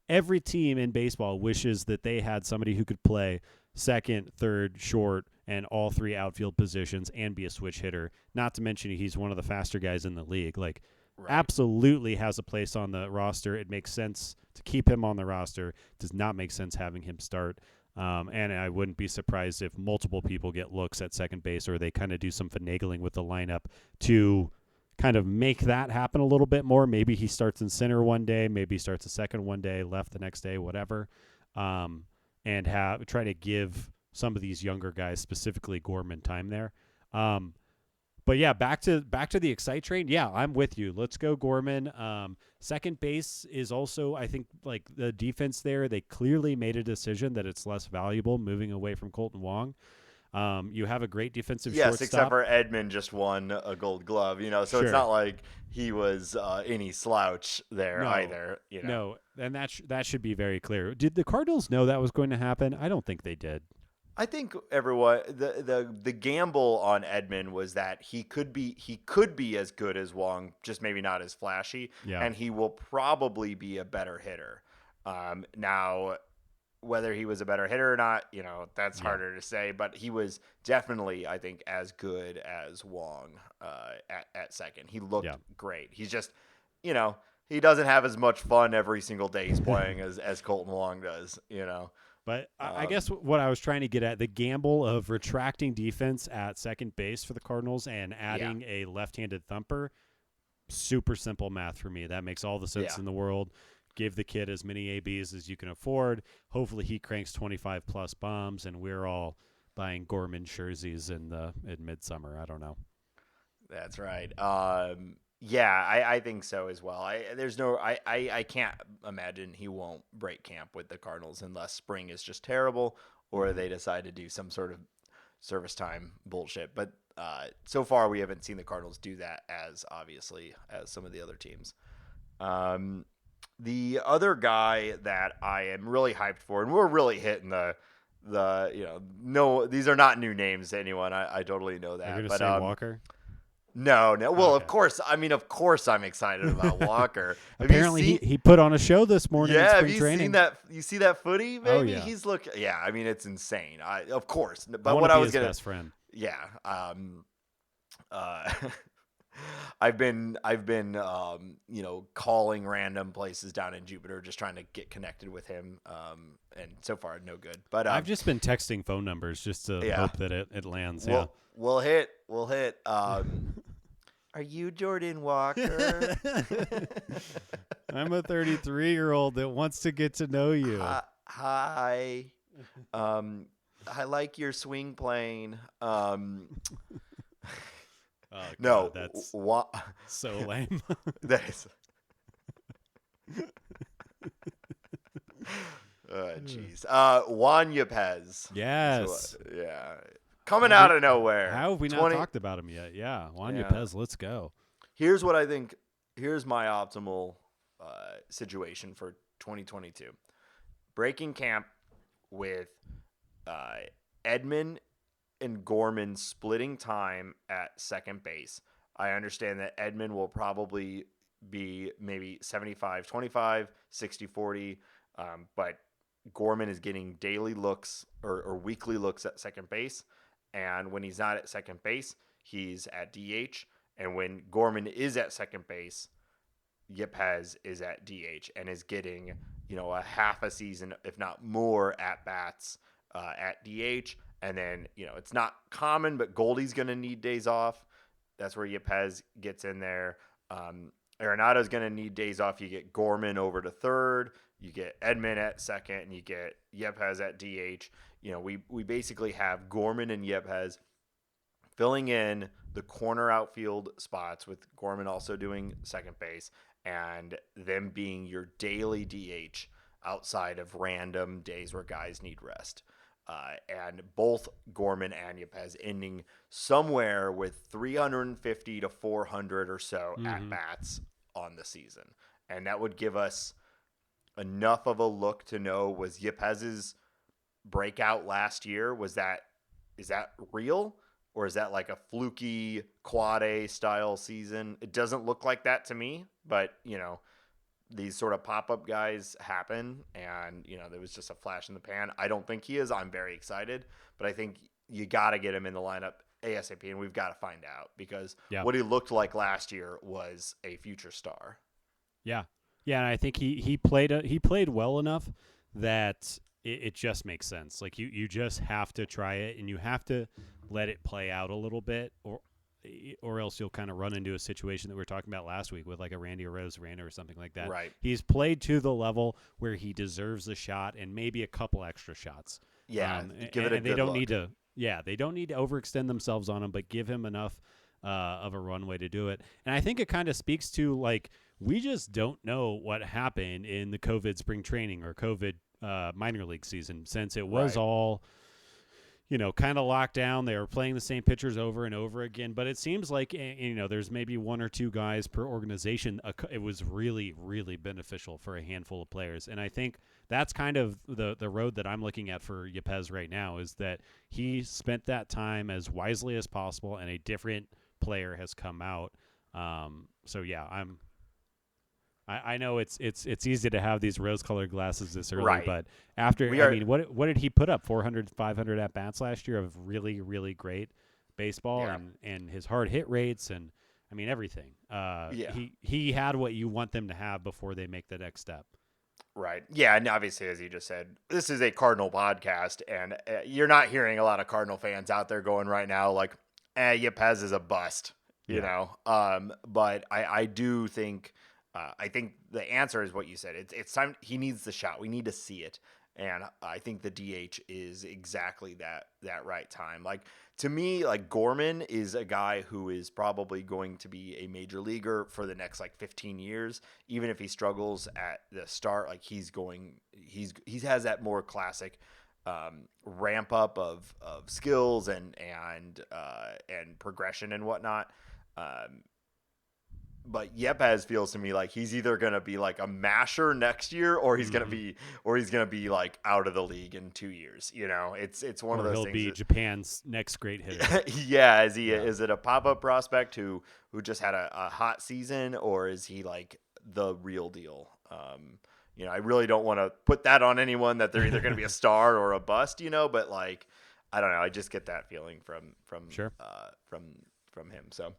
Every team in baseball wishes that they had somebody who could play second, third, short, and all three outfield positions and be a switch hitter. Not to mention he's one of the faster guys in the league. Absolutely has a place on the roster. It makes sense to keep him on the roster. It does not make sense having him start. And I wouldn't be surprised if multiple people get looks at second base, or they kind of do some finagling with the lineup to kind of make that happen a little bit more. Maybe he starts in center one day, maybe he starts a second one day, left the next day, whatever. And try to give some of these younger guys, specifically Gorman, time there. But yeah, back to the excite train. Yeah, I'm with you. Let's go Gorman. Second base is also, I think, like the defense there, they clearly made a decision that it's less valuable moving away from Colton Wong. You have a great defensive shortstop. Yes, except for Edman just won a Gold Glove, so Sure. It's not like he was any slouch there either. No, and that should be very clear. Did the Cardinals know that was going to happen? I don't think they did. I think everyone the gamble on Edman was that he could be as good as Wong, just maybe not as flashy, and he will probably be a better hitter. Now, whether he was a better hitter or not, that's harder to say, but he was definitely, I think, as good as Wong at second. He looked great. He's just, he doesn't have as much fun every single day he's playing as Colton Wong does, But I guess what I was trying to get at, the gamble of retracting defense at second base for the Cardinals and adding a left-handed thumper, super simple math for me. That makes all the sense in the world. Give the kid as many ABs as you can afford. Hopefully he cranks 25-plus bombs, and we're all buying Gorman jerseys in midsummer. I don't know. That's right. I think so as well. I can't imagine he won't break camp with the Cardinals unless spring is just terrible or they decide to do some sort of service time bullshit. But so far we haven't seen the Cardinals do that as obviously as some of the other teams. The other guy that I am really hyped for, and we're really hitting these are not new names to anyone. I totally know that. You're going to say Walker? No. Well, okay. Of course I'm excited about Walker. Apparently he put on a show this morning in spring training. Seen that? You see that footy, baby? Oh, yeah. He's it's insane. Of course. But I what I was his going to best friend. Yeah. I've been calling random places down in Jupiter just trying to get connected with him. And so far no good. But I've just been texting phone numbers just to hope that it lands. We'll hit. Are you Jordan Walker? I'm a 33-year-old that wants to get to know you. Hi. I like your swing playing. No, that's so lame. That is. Jeez. Juan Yepez. Yes. Coming out of nowhere. How have we not talked about him yet? Yeah, Juan Yepez, let's go. Here's what I think. Here's my optimal situation for 2022. Breaking camp with Edman and Gorman splitting time at second base. I understand that Edman will probably be maybe 75-25, 60-40, but Gorman is getting daily looks or weekly looks at second base. And when he's not at second base, he's at DH. And when Gorman is at second base, Yepez is at DH and is getting, a half a season, if not more, at bats at DH. And then, it's not common, but Goldie's going to need days off. That's where Yepez gets in there. Arenado's going to need days off. You get Gorman over to third. You get Edman at second, and you get Yepez at DH. We basically have Gorman and Yepez filling in the corner outfield spots, with Gorman also doing second base, and them being your daily DH outside of random days where guys need rest. And both Gorman and Yepez ending somewhere with 350 to 400 or so at-bats on the season. And that would give us enough of a look to know, was Yepez's breakout last year, is that real? Or is that like a fluky quad A style season? It doesn't look like that to me, but, these sort of pop-up guys happen, and, there was just a flash in the pan. I don't think he is. I'm very excited, but I think you got to get him in the lineup ASAP, and we've got to find out, because what he looked like last year was a future star. Yeah. Yeah, and I think he played well enough that it just makes sense. Like, you just have to try it, and you have to let it play out a little bit, or else you'll kind of run into a situation that we were talking about last week with like a Randy Arozarena or something like that. Right. He's played to the level where he deserves a shot and maybe a couple extra shots. Yeah, give it a good look. They don't need to overextend themselves on him, but give him enough of a runway to do it. And I think it kind of speaks to, like, we just don't know what happened in the COVID spring training or COVID minor league season, since it was all kind of locked down. They were playing the same pitchers over and over again, but it seems like, there's maybe one or two guys per organization. It was really, really beneficial for a handful of players. And I think that's kind of the road that I'm looking at for Yepez right now, is that he spent that time as wisely as possible, and a different player has come out. I know it's easy to have these rose-colored glasses this early, but after what did he put up? 400, 500 at bats last year of really, really great baseball, and his hard hit rates, and everything. He had what you want them to have before they make the next step. Right. Yeah, and obviously, as you just said, this is a Cardinal podcast, and you're not hearing a lot of Cardinal fans out there going right now like, Yepez is a bust, you Yeah. know. But I do think, I think the answer is what you said. It's time. He needs the shot. We need to see it, and I think the DH is exactly that right time. Like, to me, like, Gorman is a guy who is probably going to be a major leaguer for the next like 15 years. Even if he struggles at the start, like he has that more classic ramp up of skills and progression and whatnot. But Yepez feels to me like he's either gonna be like a masher next year, or he's gonna be like out of the league in 2 years. You know, it's one Or of those he'll things. be Japan's next great hitter. Yeah, is it a pop up prospect who just had a hot season, or is he like the real deal? I really don't want to put that on anyone that they're either going to be a star or a bust. But like, I don't know. I just get that feeling from Sure. From him. So.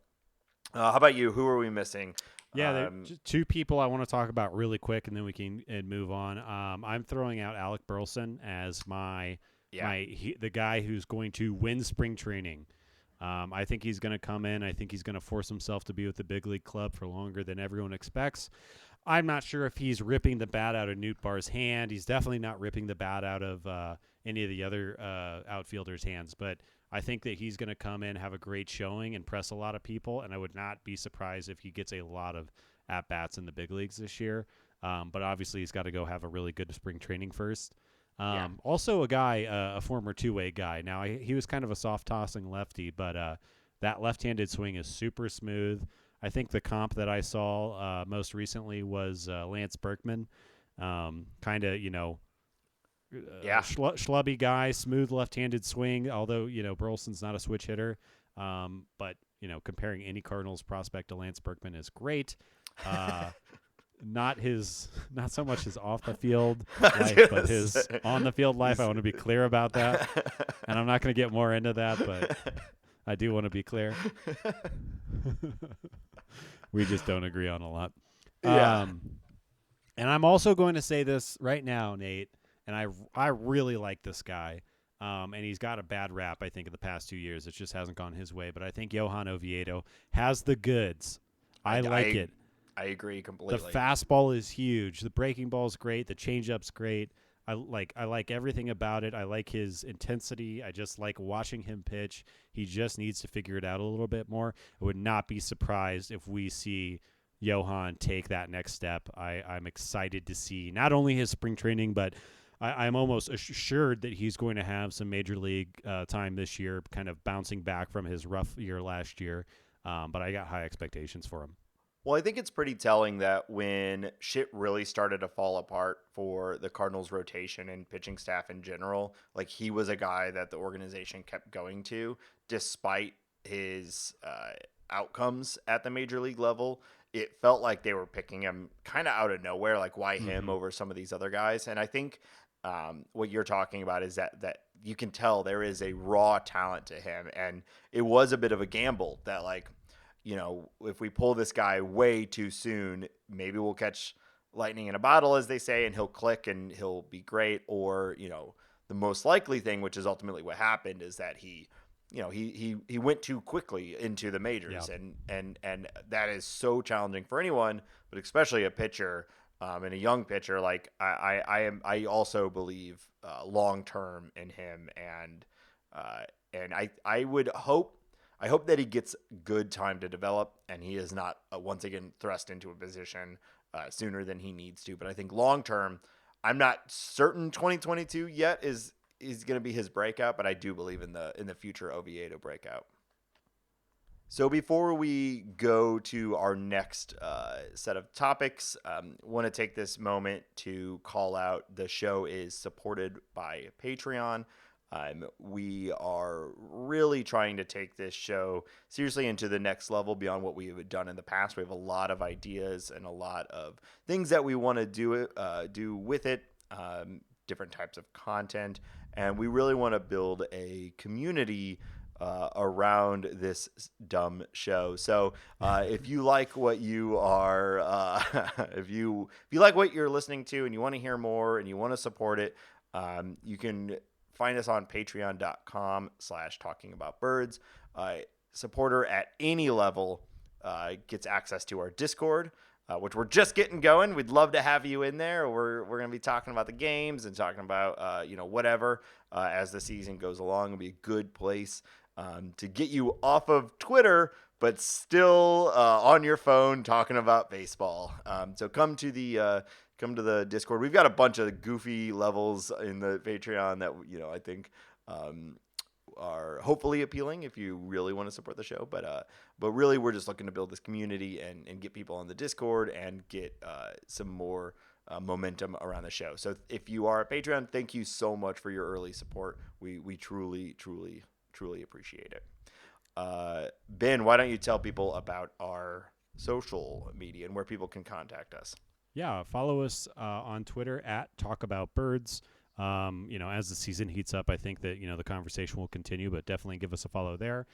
How about you? Who are we missing? Yeah, there two people I want to talk about really quick, and then we can move on. I'm throwing out Alec Burleson as the guy who's going to win spring training. I think he's going to come in. I think he's going to force himself to be with the big league club for longer than everyone expects. I'm not sure if he's ripping the bat out of Nootbaar's hand. He's definitely not ripping the bat out of any of the other outfielders' hands, but I think that he's going to come in, have a great showing, and press a lot of people, and I would not be surprised if he gets a lot of at-bats in the big leagues this year. But obviously he's got to go have a really good spring training first. Also a guy, a former two-way guy. Now, he was kind of a soft-tossing lefty, but that left-handed swing is super smooth. I think the comp that I saw most recently was Lance Berkman. Kind of, schlubby guy, smooth left-handed swing, although, Burleson's not a switch hitter. But, comparing any Cardinals prospect to Lance Berkman is great. Not so much his off the field life, but his on the field life. I want to be clear about that. And I'm not going to get more into that, but I do want to be clear. We just don't agree on a lot. Yeah. And I'm also going to say this right now, Nate, and I really like this guy. And he's got a bad rap, I think, in the past 2 years. It just hasn't gone his way. But I think Johan Oviedo has the goods. I like it. I agree completely. The fastball is huge. The breaking ball is great. The changeup's great. I like everything about it. I like his intensity. I just like watching him pitch. He just needs to figure it out a little bit more. I would not be surprised if we see Johan take that next step. I'm excited to see not only his spring training, but I'm almost assured that he's going to have some major league time this year, kind of bouncing back from his rough year last year. But I got high expectations for him. Well, I think it's pretty telling that when shit really started to fall apart for the Cardinals rotation and pitching staff in general, like he was a guy that the organization kept going to despite his outcomes at the major league level. It felt like they were picking him kind of out of nowhere, like why him over some of these other guys. And I think what you're talking about is that you can tell there is a raw talent to him. And it was a bit of a gamble that like, if we pull this guy way too soon, maybe we'll catch lightning in a bottle, as they say, and he'll click and he'll be great. Or, the most likely thing, which is ultimately what happened, is that he went too quickly into the majors. Yeah. And that is so challenging for anyone, but especially a pitcher and a young pitcher. Like I also believe long-term in him. And I hope that he gets good time to develop and he is not once again thrust into a position sooner than he needs to. But I think long term, I'm not certain 2022 yet is going to be his breakout, but I do believe in the future Oviedo breakout. So before we go to our next set of topics, want to take this moment to call out the show is supported by Patreon. We are really trying to take this show seriously into the next level beyond what we have done in the past. We have a lot of ideas and a lot of things that we want to do with it, different types of content, and we really want to build a community around this dumb show. So if you like what you are, if you like what you're listening to and you want to hear more and you want to support it, you can find us on patreon.com/talkingaboutbirds. Supporter at any level gets access to our Discord, which we're just getting going. We'd love to have you in there. We're going to be talking about the games and talking about whatever as the season goes along. It'll be a good place to get you off of Twitter, but still on your phone talking about baseball. So come to the Discord. We've got a bunch of goofy levels in the Patreon that I think are hopefully appealing if you really want to support the show. But really, we're just looking to build this community and get people on the Discord and get some more momentum around the show. So if you are a Patreon, thank you so much for your early support. We truly, truly, truly appreciate it. Ben, why don't you tell people about our social media and where people can contact us? Yeah, follow us on Twitter at talkaboutbirds. As the season heats up, I think that, the conversation will continue, but definitely give us a follow there.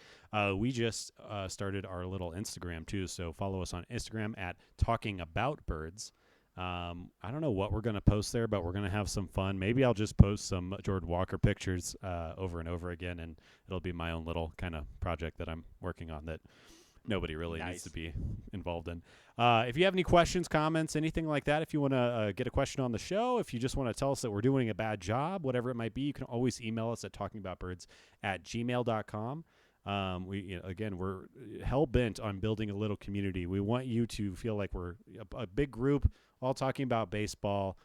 We just started our little Instagram too, so follow us on Instagram at talkingaboutbirds. I don't know what we're going to post there, but we're going to have some fun. Maybe I'll just post some Jordan Walker pictures over and over again, and it'll be my own little kind of project that I'm working on that nobody really needs to be involved in. If you have any questions, comments, anything like that, if you want to get a question on the show, if you just want to tell us that we're doing a bad job, whatever it might be, you can always email us at talkingaboutbirds@gmail.com. We're hell-bent on building a little community. We want you to feel like we're a big group all talking about baseball,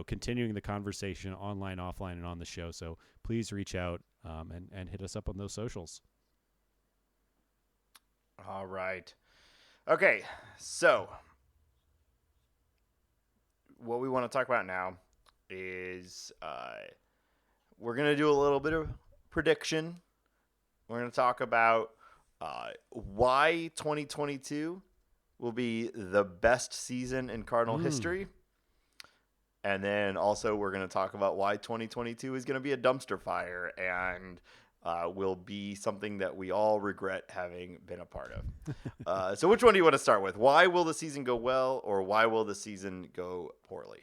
continuing the conversation online, offline, and on the show. So please reach out and hit us up on those socials. All right. Okay, so what we want to talk about now is we're going to do a little bit of prediction. We're going to talk about why 2022 will be the best season in Cardinal history. And then also we're going to talk about why 2022 is going to be a dumpster fire and will be something that we all regret having been a part of. So which one do you want to start with? Why will the season go well, or why will the season go poorly?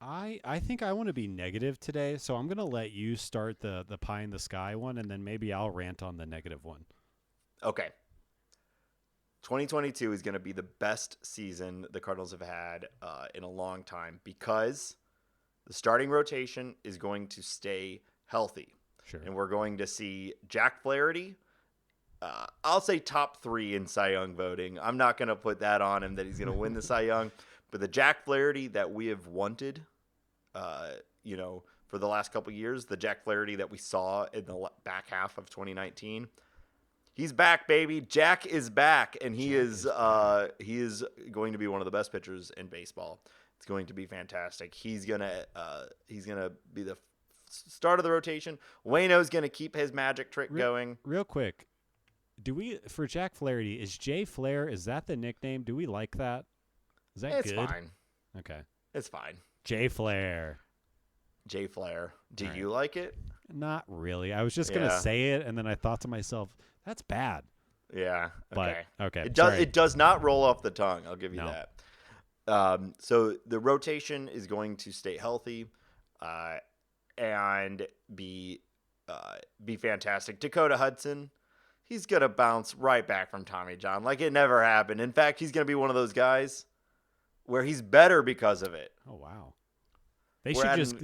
I think I want to be negative today, so I'm going to let you start the pie in the sky one, and then maybe I'll rant on the negative one. Okay. 2022 is going to be the best season the Cardinals have had in a long time because the starting rotation is going to stay healthy. Sure. And we're going to see Jack Flaherty. I'll say top 3 in Cy Young voting. I'm not going to put that on him that he's going to win the Cy Young. But the Jack Flaherty that we have wanted, for the last couple of years, the Jack Flaherty that we saw in the back half of 2019, he's back, baby. Jack is back, and he is going to be one of the best pitchers in baseball. It's going to be fantastic. He's gonna be the start of the rotation. Waino's going to keep his magic trick going. Real quick, for Jack Flaherty, is Jay Flair, is that the nickname? Do we like that? Is that it's good? It's fine. Okay. It's fine. Jay Flair. Do you like it? Not really. I was just going to say it, and then I thought to myself, that's bad. Yeah. Okay. But, okay. It does not roll off the tongue. I'll give you that. So the rotation is going to stay healthy. And be fantastic. Dakota Hudson, he's going to bounce right back from Tommy John like it never happened. In fact, he's going to be one of those guys where he's better because of it. Oh, wow. They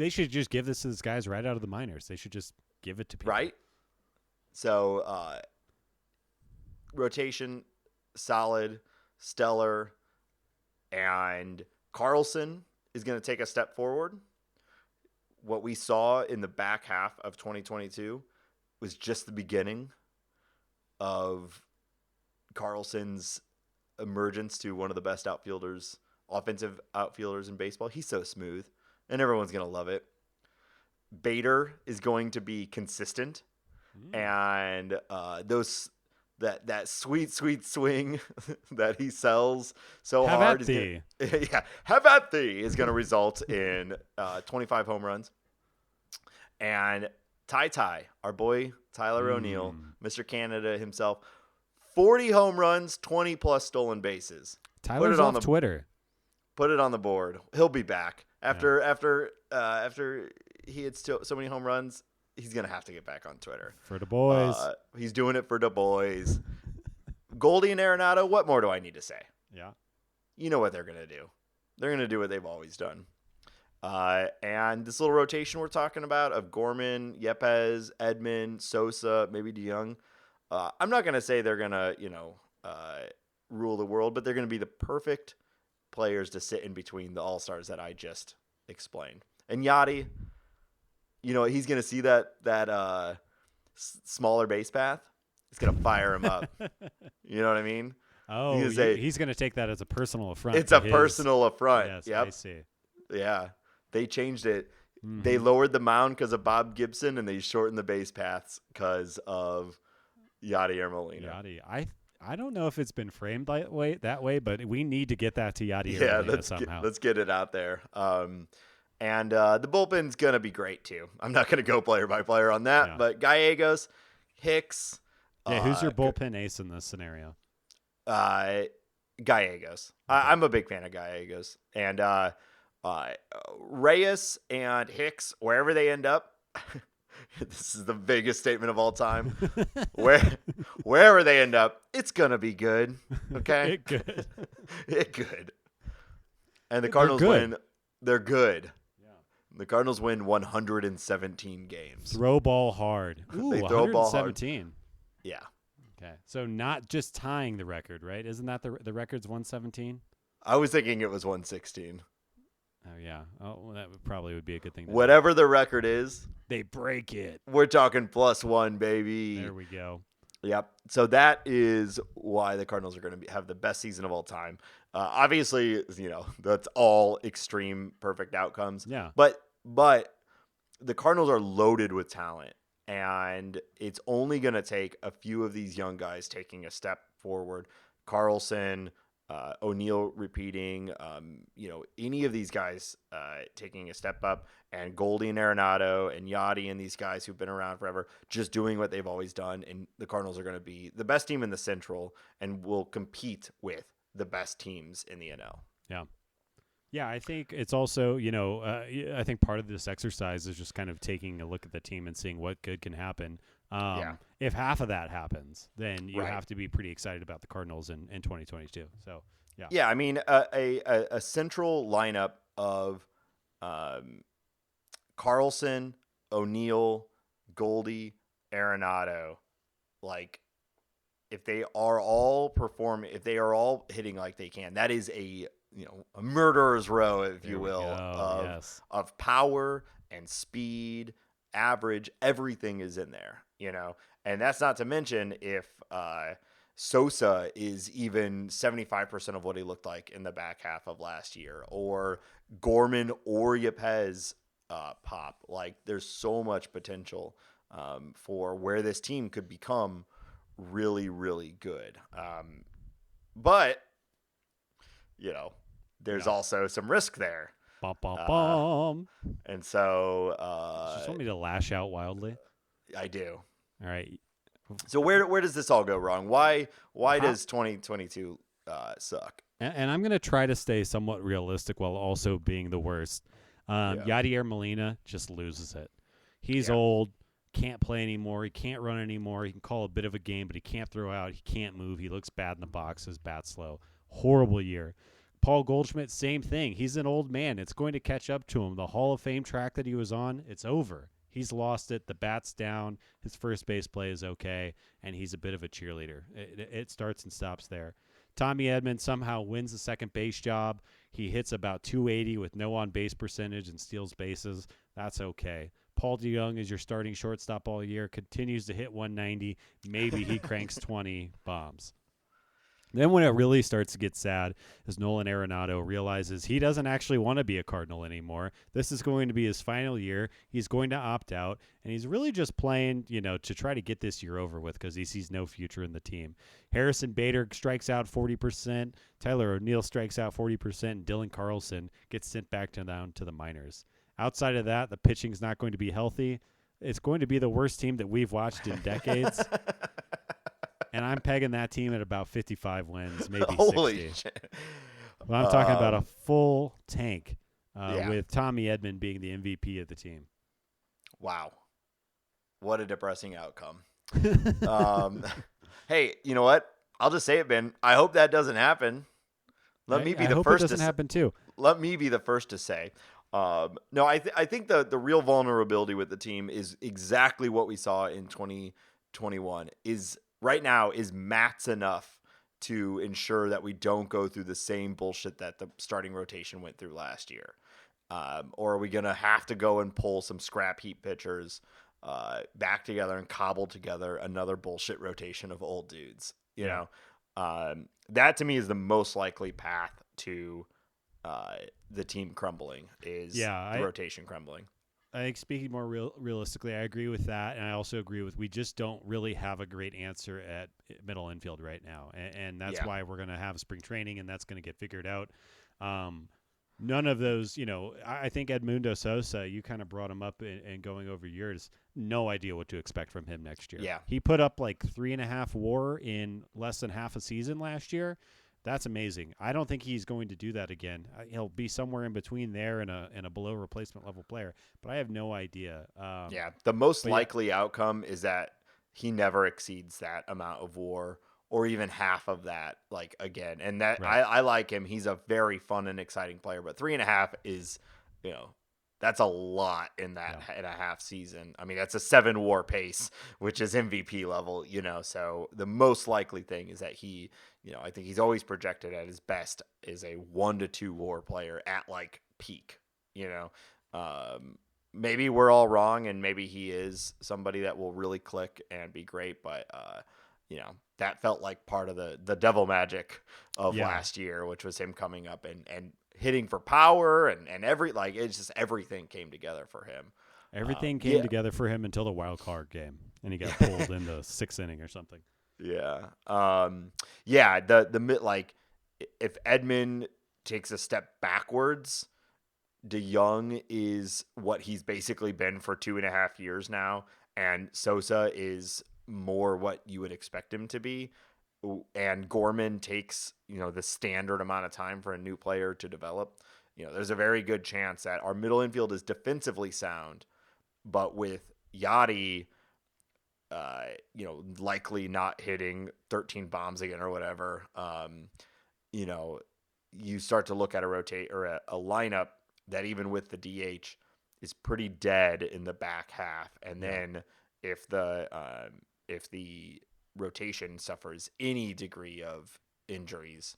should just give this to these guys right out of the minors. They should just give it to people. Right? So, rotation, solid, stellar, and Carlson is going to take a step forward. What we saw in the back half of 2022 was just the beginning of Carlson's emergence to one of the best offensive outfielders in baseball. He's so smooth, and everyone's going to love it. Bader is going to be consistent, and that sweet swing that he sells so hard is going to result in 25 home runs. And Ty, our boy Tyler O'Neill, Mr. Canada himself, 40 home runs, 20 plus stolen bases. Tyler's off Twitter. Put it on the board. He'll be back after he hits so many home runs. He's gonna have to get back on Twitter for the boys. He's doing it for the boys. Goldie and Arenado. What more do I need to say? Yeah, you know what they're gonna do. They're gonna do what they've always done. And this little rotation we're talking about of Gorman, Yepez, Edman, Sosa, maybe DeYoung. I'm not gonna say they're gonna rule the world, but they're gonna be the perfect players to sit in between the all-stars that I just explained. And Yachty, he's going to see that smaller base path. It's going to fire him up. You know what I mean? Oh, he's going to take that as a personal affront. It's a personal affront. Yes, yep. I see. Yeah. They changed it. Mm-hmm. They lowered the mound because of Bob Gibson, and they shortened the base paths because of Yadier Molina. Yachty. I don't know if it's been framed that way, but we need to get that to Yadier somehow. Let's get it out there. And the bullpen's going to be great, too. I'm not going to go player by player on that, but Gallegos, Hicks. Yeah, who's your bullpen ace in this scenario? Gallegos. Okay. I'm a big fan of Gallegos. And Reyes and Hicks, wherever they end up, this is the biggest statement of all time. Wherever they end up, it's gonna be good. Okay, it good. And the Cardinals win. They're good. Yeah. The Cardinals win 117 games. Throw ball hard. Ooh, they throw 117. Ball hard. Yeah. Okay, so not just tying the record, right? Isn't that the record's 117? I was thinking it was 116. Oh yeah. Oh, well, that probably would be a good thing. Whatever the record is, they break it. We're talking +1, baby. There we go. Yep. So that is why the Cardinals are going to have the best season of all time. Obviously, that's all extreme perfect outcomes. Yeah. But the Cardinals are loaded with talent, and it's only going to take a few of these young guys taking a step forward. Carlson, O'Neill repeating, any of these guys taking a step up, and Goldie and Arenado and Yachty and these guys who've been around forever just doing what they've always done. And the Cardinals are going to be the best team in the Central and will compete with the best teams in the NL. Yeah. Yeah, I think it's also, I think part of this exercise is just kind of taking a look at the team and seeing what good can happen. If half of that happens, then you have to be pretty excited about the Cardinals in 2022. So, yeah. Yeah, I mean, a central lineup of Carlson, O'Neill, Goldie, Arenado, like, if they are all performing, if they are all hitting like they can, that is a murderer's row, if you will, of power and speed, average, everything is in there, and that's not to mention if Sosa is even 75% of what he looked like in the back half of last year, or Gorman or Yepez pop. Like, there's so much potential for where this team could become really, really good. But there's also some risk there. And so you just want me to lash out wildly? I do. All right. So where does this all go wrong? Why does 2022 suck? And I'm going to try to stay somewhat realistic while also being the worst. Yadier Molina just loses it. He's old, can't play anymore. He can't run anymore. He can call a bit of a game, but he can't throw out. He can't move. He looks bad in the box. His bat's slow. Horrible year. Paul Goldschmidt, same thing. He's an old man. It's going to catch up to him. The Hall of Fame track that he was on, it's over. He's lost it. The bat's down. His first base play is okay, and he's a bit of a cheerleader. It starts and stops there. Tommy Edman somehow wins the second base job. He hits about 280 with no on-base percentage and steals bases. That's okay. Paul DeYoung is your starting shortstop all year, continues to hit 190. Maybe he cranks 20 bombs. Then when it really starts to get sad is Nolan Arenado realizes he doesn't actually want to be a Cardinal anymore. This is going to be his final year. He's going to opt out, and he's really just playing, to try to get this year over with because he sees no future in the team. Harrison Bader strikes out 40%. Tyler O'Neill strikes out 40%. And Dylan Carlson gets sent back down to the minors. Outside of that, the pitching's not going to be healthy. It's going to be the worst team that we've watched in decades. And I'm pegging that team at about 55 wins, maybe Holy 60. shit. Well, I'm talking about a full tank Yeah. with Tommy Edman being the MVP of the team. Wow. What a depressing outcome. Hey, you know what? I'll just say it, Ben. I hope that doesn't happen. Let me be the hope first it doesn't happen too. Let me be the first to say. No, I think the real vulnerability with the team is exactly what we saw in 2021. Is right now is Matt's enough to ensure that we don't go through the same bullshit that the starting rotation went through last year, or are we gonna have to go and pull some scrap heap pitchers back together and cobble together another bullshit rotation of old dudes? You know, that to me is the most likely path to the team crumbling is the rotation crumbling. I think speaking more realistically, I agree with that, and I also agree with we just don't really have a great answer at middle infield right now, and that's why we're going to have spring training, and that's going to get figured out. None of those, I think Edmundo Sosa, you kind of brought him up and going over years, no idea what to expect from him next year. Yeah. He put up like 3.5 WAR in less than half a season last year. That's amazing. I don't think he's going to do that again. He'll be somewhere in between there and a below replacement level player, but I have no idea. The most likely outcome is that he never exceeds that amount of WAR or even half of that, like, again. And that I like him. He's a very fun and exciting player, but 3.5 is, that's a lot in that in a half season. I mean, that's a 7 WAR pace, which is MVP level, so the most likely thing is that he, I think he's always projected at his best is a 1 to 2 WAR player at like peak, maybe we're all wrong and maybe he is somebody that will really click and be great, but that felt like part of the devil magic of last year, which was him coming up and hitting for power and it's just everything came together for him. Everything came together for him until the wild card game, and he got pulled in the 6th inning or something. Yeah. If Edman takes a step backwards, DeYoung is what he's basically been for 2.5 years now, and Sosa is more what you would expect him to be. And Gorman takes, the standard amount of time for a new player to develop. There's a very good chance that our middle infield is defensively sound, but with Yachty, likely not hitting 13 bombs again or whatever, you start to look at a lineup that even with the DH is pretty dead in the back half. And then if the rotation suffers any degree of injuries,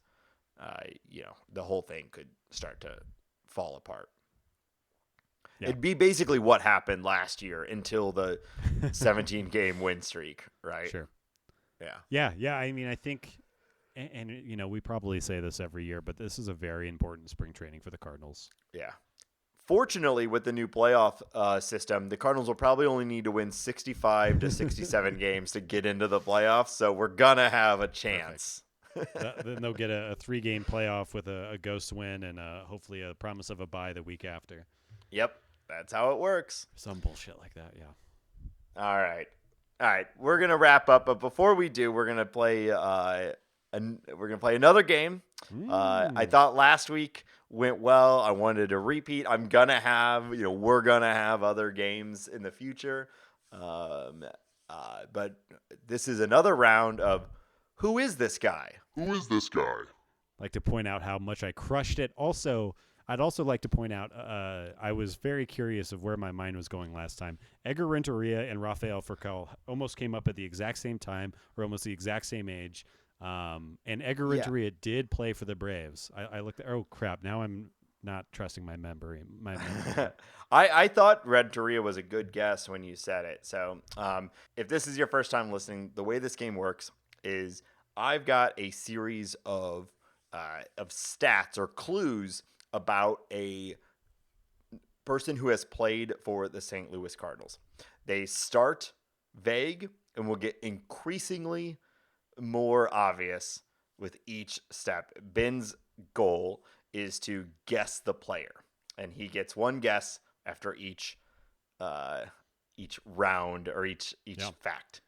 the whole thing could start to fall apart. Yeah. It'd be basically what happened last year until the 17-game win streak, right? Sure. Yeah. I mean, I think, and we probably say this every year, but this is a very important spring training for the Cardinals. Yeah. Fortunately, with the new playoff system, the Cardinals will probably only need to win 65 to 67 games to get into the playoffs, so we're going to have a chance. Then they'll get a 3-game playoff with a ghost win and hopefully a promise of a bye the week after. Yep, that's how it works. Some bullshit like that, yeah. All right, we're going to wrap up, but before we do, we're going to play another game. I thought last week went well. I wanted to repeat. We're gonna have other games in the future. But this is another round of who is this guy? Who is this guy? I'd like to point out how much I crushed it. Also, I'd also like to point out I was very curious of where my mind was going last time. Edgar Renteria and Rafael Furcal almost came up at the exact same time or almost the exact same age. And Edgar Renteria did play for the Braves. I looked at, oh crap, now I'm not trusting my memory. I thought Renteria was a good guess when you said it. So if this is your first time listening, the way this game works is I've got a series of stats or clues about a person who has played for the St. Louis Cardinals. They start vague and will get increasingly more obvious with each step. Ben's goal is to guess the player, and he gets one guess after each round or each fact.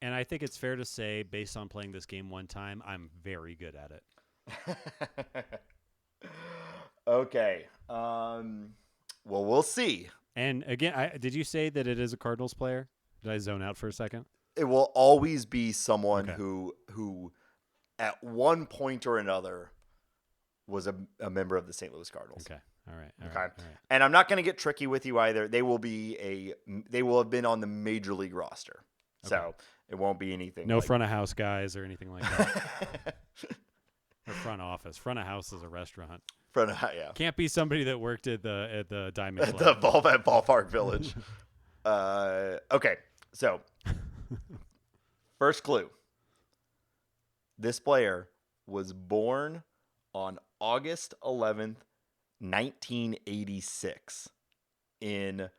And I think it's fair to say, based on playing this game one time, I'm very good at it. Okay. Well, we'll see. And again, did you say that it is a Cardinals player? Did I zone out for a second? It will always be someone who at one point or another was a member of the St. Louis Cardinals. Okay. All right. Okay. And I'm not going to get tricky with you either. They will have been on the major league roster. Okay. So it won't be anything. No front of house guys or anything like that. Or front office. Front of house is a restaurant. Yeah. Can't be somebody that worked at the Diamond Club. At the Ballpark Village. Okay. So first clue. This player was born on August 11th, 1986 in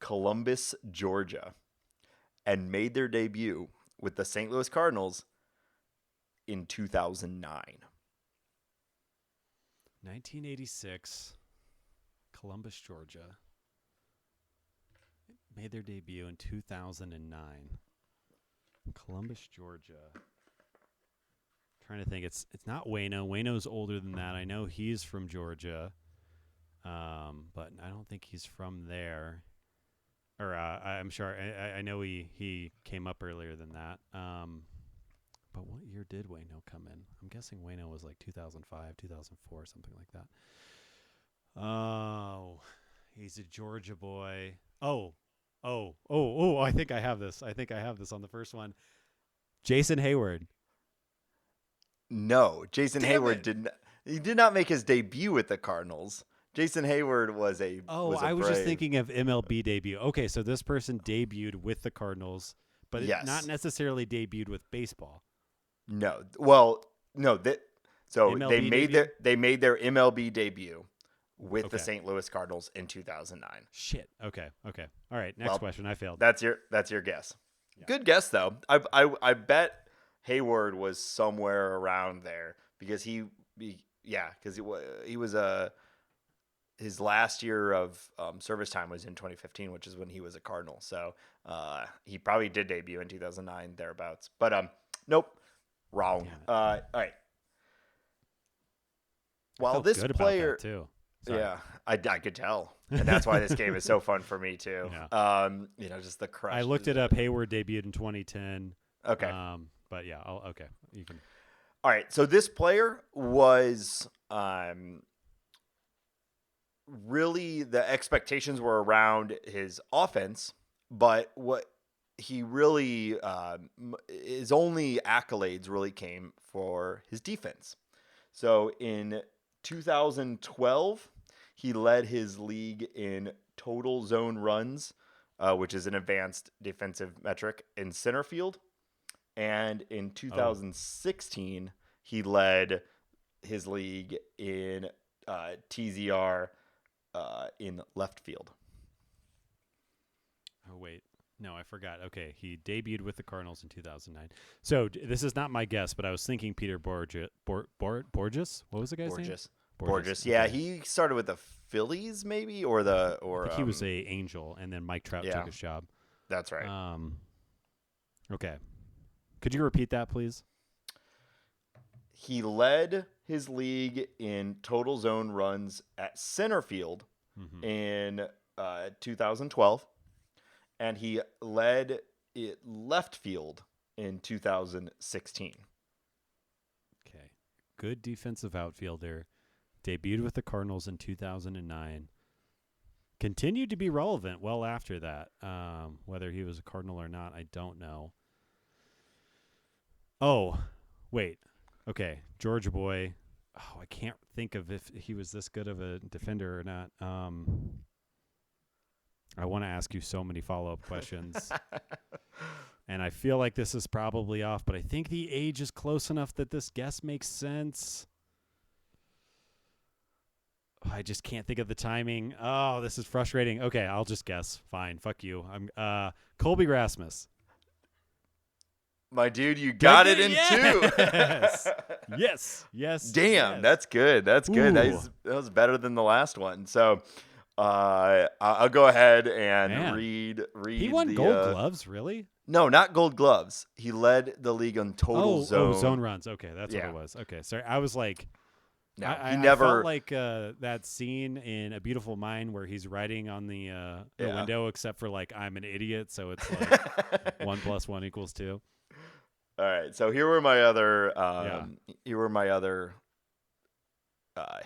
Columbus, Georgia, and made their debut with the St. Louis Cardinals in 2009. 1986, Columbus, Georgia. Made their debut in 2009. Columbus, Georgia. Trying to think. It's not Waino. Waino's older than that. I know he's from Georgia. But I don't think he's from there. Or I'm sure. I know he came up earlier than that. But what year did Waino come in? I'm guessing Waino was like 2005, 2004, something like that. Oh, he's a Georgia boy. Oh, I think I have this. On the first one. Jason Hayward. No, Jason Hayward did not make his debut with the Cardinals. Jason Hayward was a I was just thinking of MLB debut. Okay, so this person debuted with the Cardinals, but not necessarily debuted with baseball. No. Well, no, so they made their MLB debut with the St. Louis Cardinals in 2009. Shit. Okay. All right, next question. I failed. That's your guess. Yeah. Good guess though. I bet Hayward was somewhere around there because he was his last year of service time was in 2015, which is when he was a Cardinal. So he probably did debut in 2009 thereabouts. But nope, wrong. All right. While this player, too. Yeah, I could tell, and that's why this game is so fun for me too. Yeah. Just the crush. I looked it up. Hayward debuted in 2010. Okay. But yeah, you can. All right. So this player was really the expectations were around his offense, but what he really his only accolades really came for his defense. So in 2012, he led his league in total zone runs, which is an advanced defensive metric, in center field. And in 2016, he led his league in TZR in left field. Oh, wait. No, I forgot. Okay, he debuted with the Cardinals in 2009. So this is not my guess, but I was thinking Peter Borges. Borges? What was the guy's name? Borges. Yeah, he started with the Phillies, maybe, I think he was a Angel, and then Mike Trout took his job. That's right. Okay. Could you repeat that, please? He led his league in total zone runs at center field in 2012, and he led it left field in 2016. Okay. Good defensive outfielder. Debuted with the Cardinals in 2009. Continued to be relevant well after that. Whether he was a Cardinal or not, I don't know. Oh, wait. Okay, Georgia boy. Oh, I can't think of if he was this good of a defender or not. I want to ask you so many follow-up questions. And I feel like this is probably off, but I think the age is close enough that this guess makes sense. I just can't think of the timing. Oh, this is frustrating. Okay, I'll just guess. Fine, fuck you. I'm Colby Rasmus. My dude, you got it in two. Yes. Damn, yes. that's good. That Ooh. was better than the last one. So, I'll go ahead and Man. read. He won the, Gold Gloves, really? No, not Gold Gloves. He led the league on total zone. Zone runs. Okay, that's what it was. Okay, sorry. I was like, No, I never. felt like that scene in A Beautiful Mind where he's writing on the window, except for like I'm an idiot, so it's like 1 + 1 = 2. All right, so here were my other.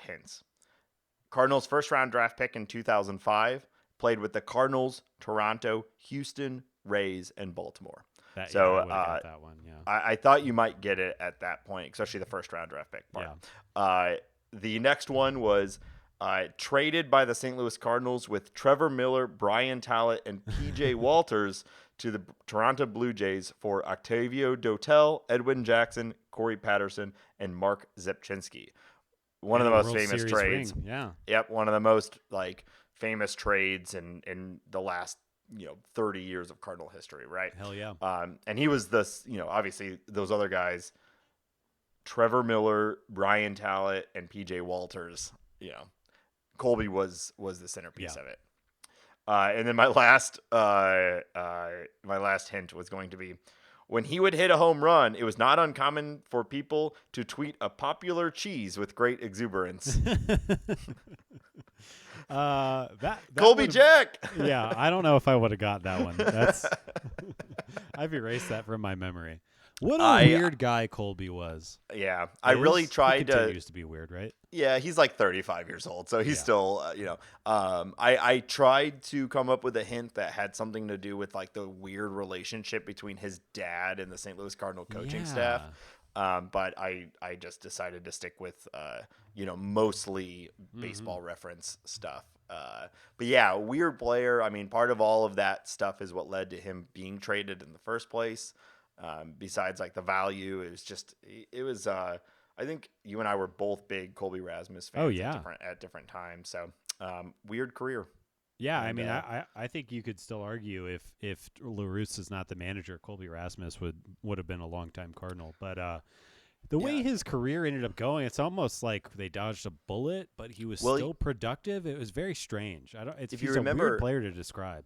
Hints. Cardinals first round draft pick in 2005, played with the Cardinals, Toronto, Houston, Rays, and Baltimore. I would have got that one. Yeah. I thought you might get it at that point, especially the first round draft pick part. Yeah. The next one was traded by the St. Louis Cardinals with Trevor Miller, Brian Talent, and P.J. Walters to the Toronto Blue Jays for Octavio Dotel, Edwin Jackson, Corey Patterson, and Mark Zepchinski. One of the most World famous Series trades. ring. Yeah. Yep, one of the most famous trades in the last 30 years of Cardinal history, right? Hell yeah. And he was obviously those other guys, Trevor Miller, Brian Talent, and PJ Walters. Colby was the centerpiece of it. And then my last hint was going to be, when he would hit a home run, it was not uncommon for people to tweet a popular cheese with great exuberance. That Colby Jack. Yeah, I don't know if I would have got that one. I've erased that from my memory. What a weird guy Colby was. Yeah, I really tried he continues to be weird, right? Yeah, he's like 35 years old, so he's still, I tried to come up with a hint that had something to do with like the weird relationship between his dad and the St. Louis Cardinal coaching staff. But I just decided to stick with, mostly baseball reference stuff. But yeah, weird player. I mean, part of all of that stuff is what led to him being traded in the first place. Besides like the value, it was I think you and I were both big Colby Rasmus fans at different times. So weird career. Yeah, and, I mean, I think you could still argue if LaRusse is not the manager, Colby Rasmus would have been a longtime Cardinal. But the way his career ended up going, it's almost like they dodged a bullet, but he was still productive. It was very strange. He's a weird player to describe.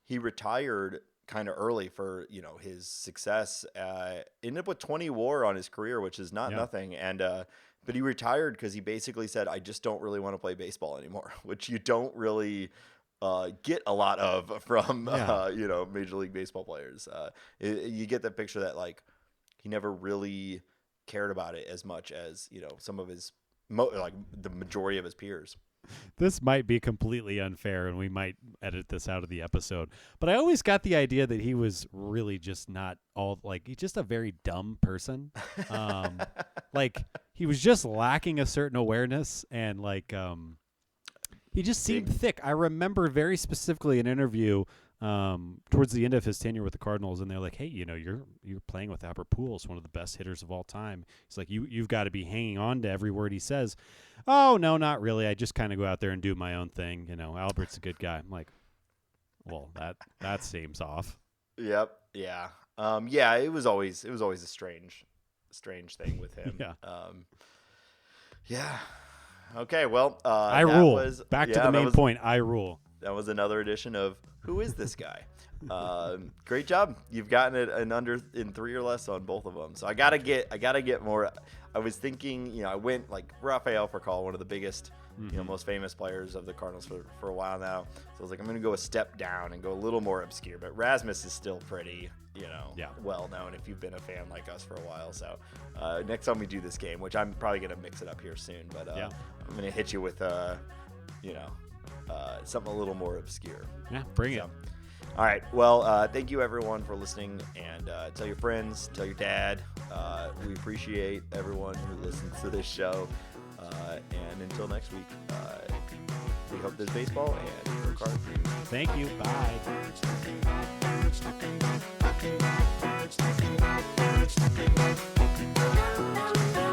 He retired kind of early for his success. Ended up with 20 WAR on his career, which is not nothing. And but he retired because he basically said, "I just don't really want to play baseball anymore," which you don't really get a lot of from Major League Baseball players. You get the picture that like he never really cared about it as much as some of his the majority of his peers. This might be completely unfair, and we might edit this out of the episode. But I always got the idea that he was really just not he's just a very dumb person. Like he was just lacking a certain awareness, and he just seemed thick. I remember very specifically an interview towards the end of his tenure with the Cardinals, and they're like, "Hey, you're playing with Albert Pujols, one of the best hitters of all time." He's like, "You've got to be hanging on to every word he says." "Oh no, not really. I just kind of go out there and do my own thing. Albert's a good guy." I'm like, "Well, that seems off." Yep. Yeah. Yeah. It was always a strange thing with him. Yeah. Yeah. Okay. Well, I rule. Back to the main point. I rule. That was another edition of Who Is This Guy? Great job. You've gotten it in 3 or less on both of them. So I gotta get more. I was thinking, I went like Rafael Furcal, one of the biggest, most famous players of the Cardinals for a while now. So I was like, I'm gonna go a step down and go a little more obscure. But Rasmus is still pretty, well known if you've been a fan like us for a while. So next time we do this game, which I'm probably gonna mix it up here soon, but I'm gonna hit you with something a little more obscure. Yeah, bring it. All right. Well, thank you everyone for listening, and tell your friends, tell your dad. We appreciate everyone who listens to this show. And until next week, we hope there's baseball and work hard. Thank you. Bye.